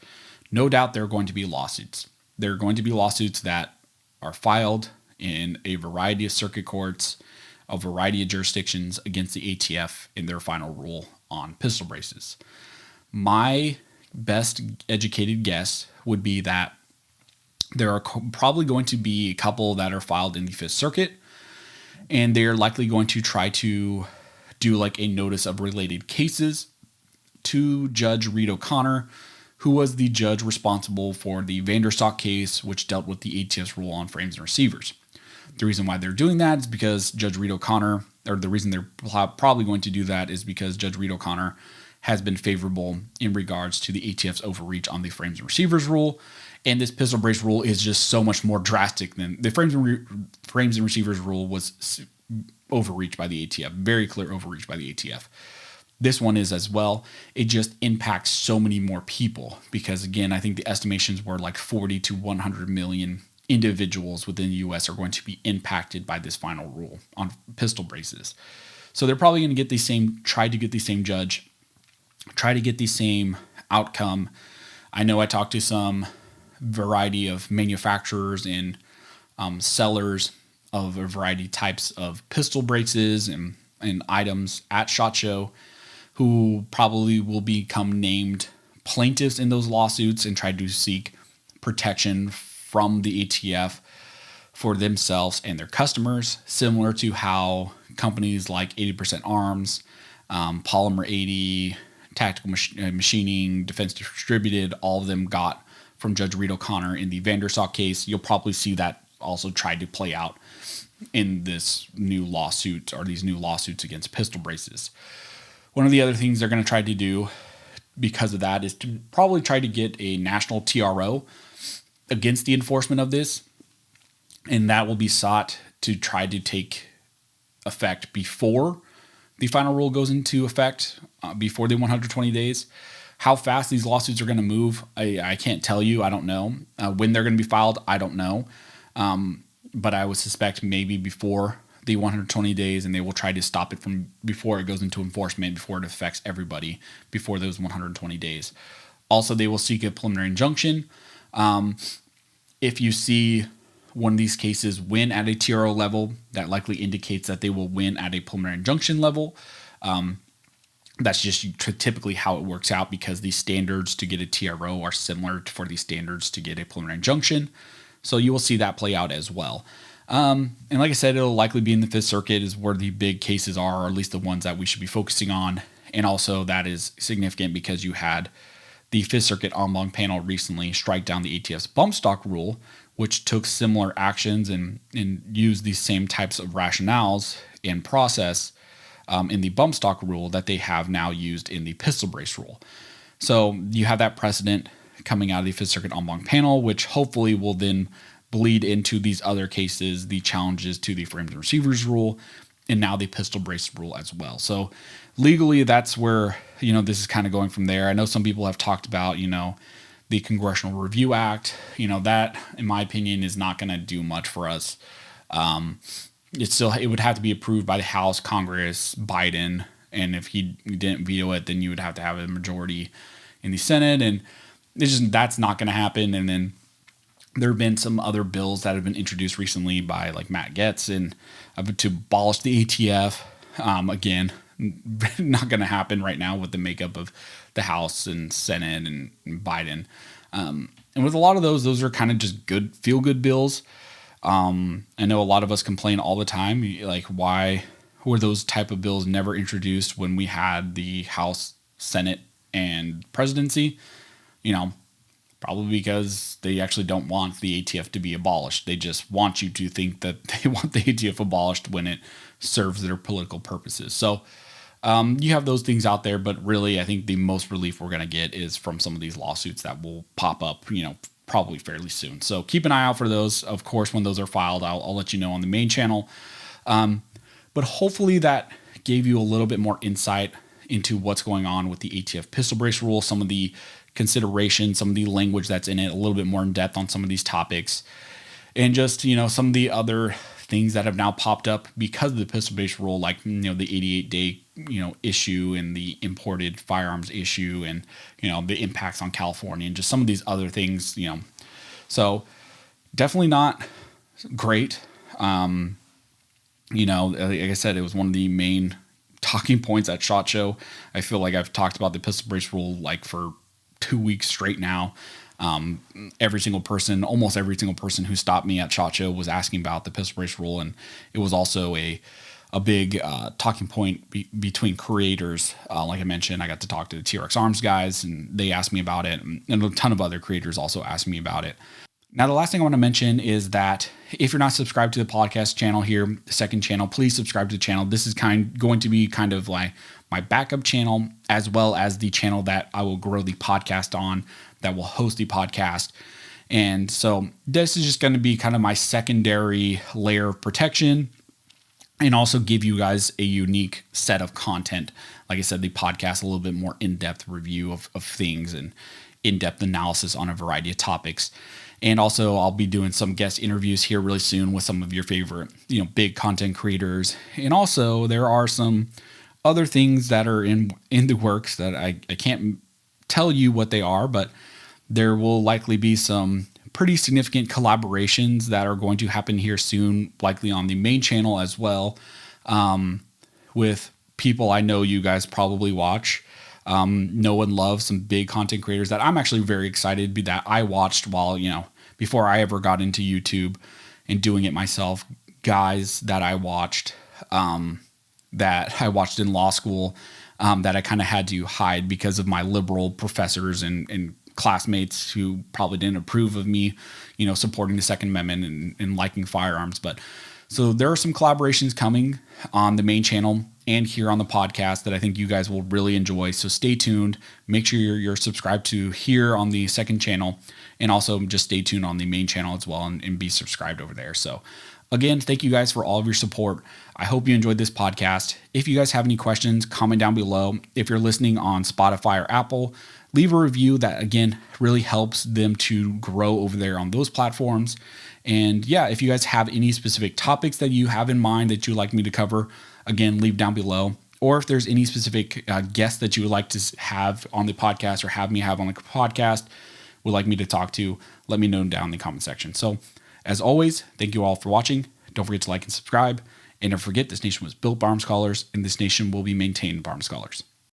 S1: no doubt there are going to be lawsuits. There are going to be lawsuits that are filed in a variety of circuit courts, a variety of jurisdictions against the ATF in their final rule on pistol braces. My best educated guess would be that there are probably going to be a couple that are filed in the Fifth Circuit, and they're likely going to try to do like a notice of related cases to Judge Reed O'Connor, who was the judge responsible for the Vanderstock case, which dealt with the ATF's rule on frames and receivers. The reason why they're doing that is because Judge Reed O'Connor, or the reason they're probably going to do that is because Judge Reed O'Connor has been favorable in regards to the ATF's overreach on the frames and receivers rule. And this pistol brace rule is just so much more drastic than the frames and receivers rule was overreach by the ATF, very clear overreach by the ATF. This one is as well. It just impacts so many more people because, again, I think the estimations were like 40 to 100 million individuals within the U.S. are going to be impacted by this final rule on pistol braces. So they're probably going to try to get the same judge, try to get the same outcome. I know I talked to some variety of manufacturers and sellers of a variety of types of pistol braces and items at SHOT Show who probably will become named plaintiffs in those lawsuits and try to seek protection from the ATF for themselves and their customers, similar to how companies like 80% Arms, Polymer 80, Tactical Machining, Defense Distributed, all of them got from Judge Reed O'Connor in the Vanderstock case. You'll probably see that also tried to play out in this new lawsuit or these new lawsuits against pistol braces. One of the other things they're going to try to do because of that is to probably try to get a national TRO against the enforcement of this. And that will be sought to try to take effect before the final rule goes into effect, before the 120 days. How fast these lawsuits are going to move, I can't tell you. I don't know. When they're going to be filed, I don't know. But I would suspect maybe before the 120 days, and they will try to stop it from before it goes into enforcement, before it affects everybody, before those 120 days. Also, they will seek a preliminary injunction. If you see one of these cases win at a TRO level, that likely indicates that they will win at a preliminary injunction level. That's just typically how it works out because the standards to get a TRO are similar for the standards to get a preliminary injunction. So you will see that play out as well. And like I said, it'll likely be in the Fifth Circuit is where the big cases are, or at least the ones that we should be focusing on. And also that is significant because you had the Fifth Circuit en banc panel recently strike down the ATF's bump stock rule, which took similar actions and used these same types of rationales and process in the bump stock rule that they have now used in the pistol brace rule. So you have that precedent coming out of the Fifth Circuit en banc panel, which hopefully will then bleed into these other cases, the challenges to the frames and receivers rule, and now the pistol brace rule as well. So legally, that's where, this is kind of going from there. I know some people have talked about, the Congressional Review Act, that, in my opinion, is not going to do much for us. It would have to be approved by the House, Congress, Biden, and if he didn't veto it, then you would have to have a majority in the Senate, and that's not going to happen. And then there have been some other bills that have been introduced recently by like Matt Gaetz and to abolish the ATF. Again, not going to happen right now with the makeup of the House and Senate and Biden. And with a lot of those are kind of just good, feel-good bills. I know a lot of us complain all the time, like why were those type of bills never introduced when we had the House, Senate, and presidency? Probably because they actually don't want the ATF to be abolished. They just want you to think that they want the ATF abolished when it serves their political purposes. So you have those things out there, but really I think the most relief we're going to get is from some of these lawsuits that will pop up, probably fairly soon. So keep an eye out for those. Of course, when those are filed, I'll let you know on the main channel. But hopefully that gave you a little bit more insight into what's going on with the ATF pistol brace rule, some of the consideration, some of the language that's in it, a little bit more in depth on some of these topics, and just, some of the other things that have now popped up because of the pistol brace rule, like, the 88-day, issue and the imported firearms issue and, the impacts on California and just some of these other things, So definitely not great. Like I said, it was one of the main talking points at SHOT Show. I feel like I've talked about the pistol brace rule like for 2 weeks straight now. Almost every single person who stopped me at SHOT Show was asking about the pistol brace rule, and it was also a big talking point between creators. Like I mentioned, I got to talk to the TRX Arms guys, and they asked me about it, and a ton of other creators also asked me about it. Now, the last thing I want to mention is that if you're not subscribed to the podcast channel here, the second channel, please subscribe to the channel. This is going to be kind of like my backup channel, as well as the channel that I will grow the podcast on, that will host the podcast. And so this is just going to be kind of my secondary layer of protection, and also give you guys a unique set of content. Like I said, the podcast, a little bit more in-depth review of things and in-depth analysis on a variety of topics. And also I'll be doing some guest interviews here really soon with some of your favorite, big content creators. And also there are some other things that are in the works that I can't tell you what they are, but there will likely be some pretty significant collaborations that are going to happen here soon, likely on the main channel as well, with people I know you guys probably watch. Know and love some big content creators that I'm actually very excited that I watched while, before I ever got into YouTube and doing it myself. Guys that I watched in law school, that I kind of had to hide because of my liberal professors and classmates who probably didn't approve of me, supporting the Second Amendment and liking firearms. But so there are some collaborations coming on the main channel and here on the podcast that I think you guys will really enjoy. So stay tuned. Make sure you're subscribed to here on the second channel, and also just stay tuned on the main channel as well, and be subscribed over there. So again, thank you guys for all of your support. I hope you enjoyed this podcast. If you guys have any questions, comment down below. If you're listening on Spotify or Apple, leave a review. That, again, really helps them to grow over there on those platforms. And yeah, if you guys have any specific topics that you have in mind that you'd like me to cover, again, leave down below. Or if there's any specific guests that you would like to have on the podcast, or have me have on the podcast, would like me to talk to, let me know down in the comment section. So as always, thank you all for watching. Don't forget to like and subscribe. And don't forget, this nation was built by armed scholars, and this nation will be maintained by armed scholars.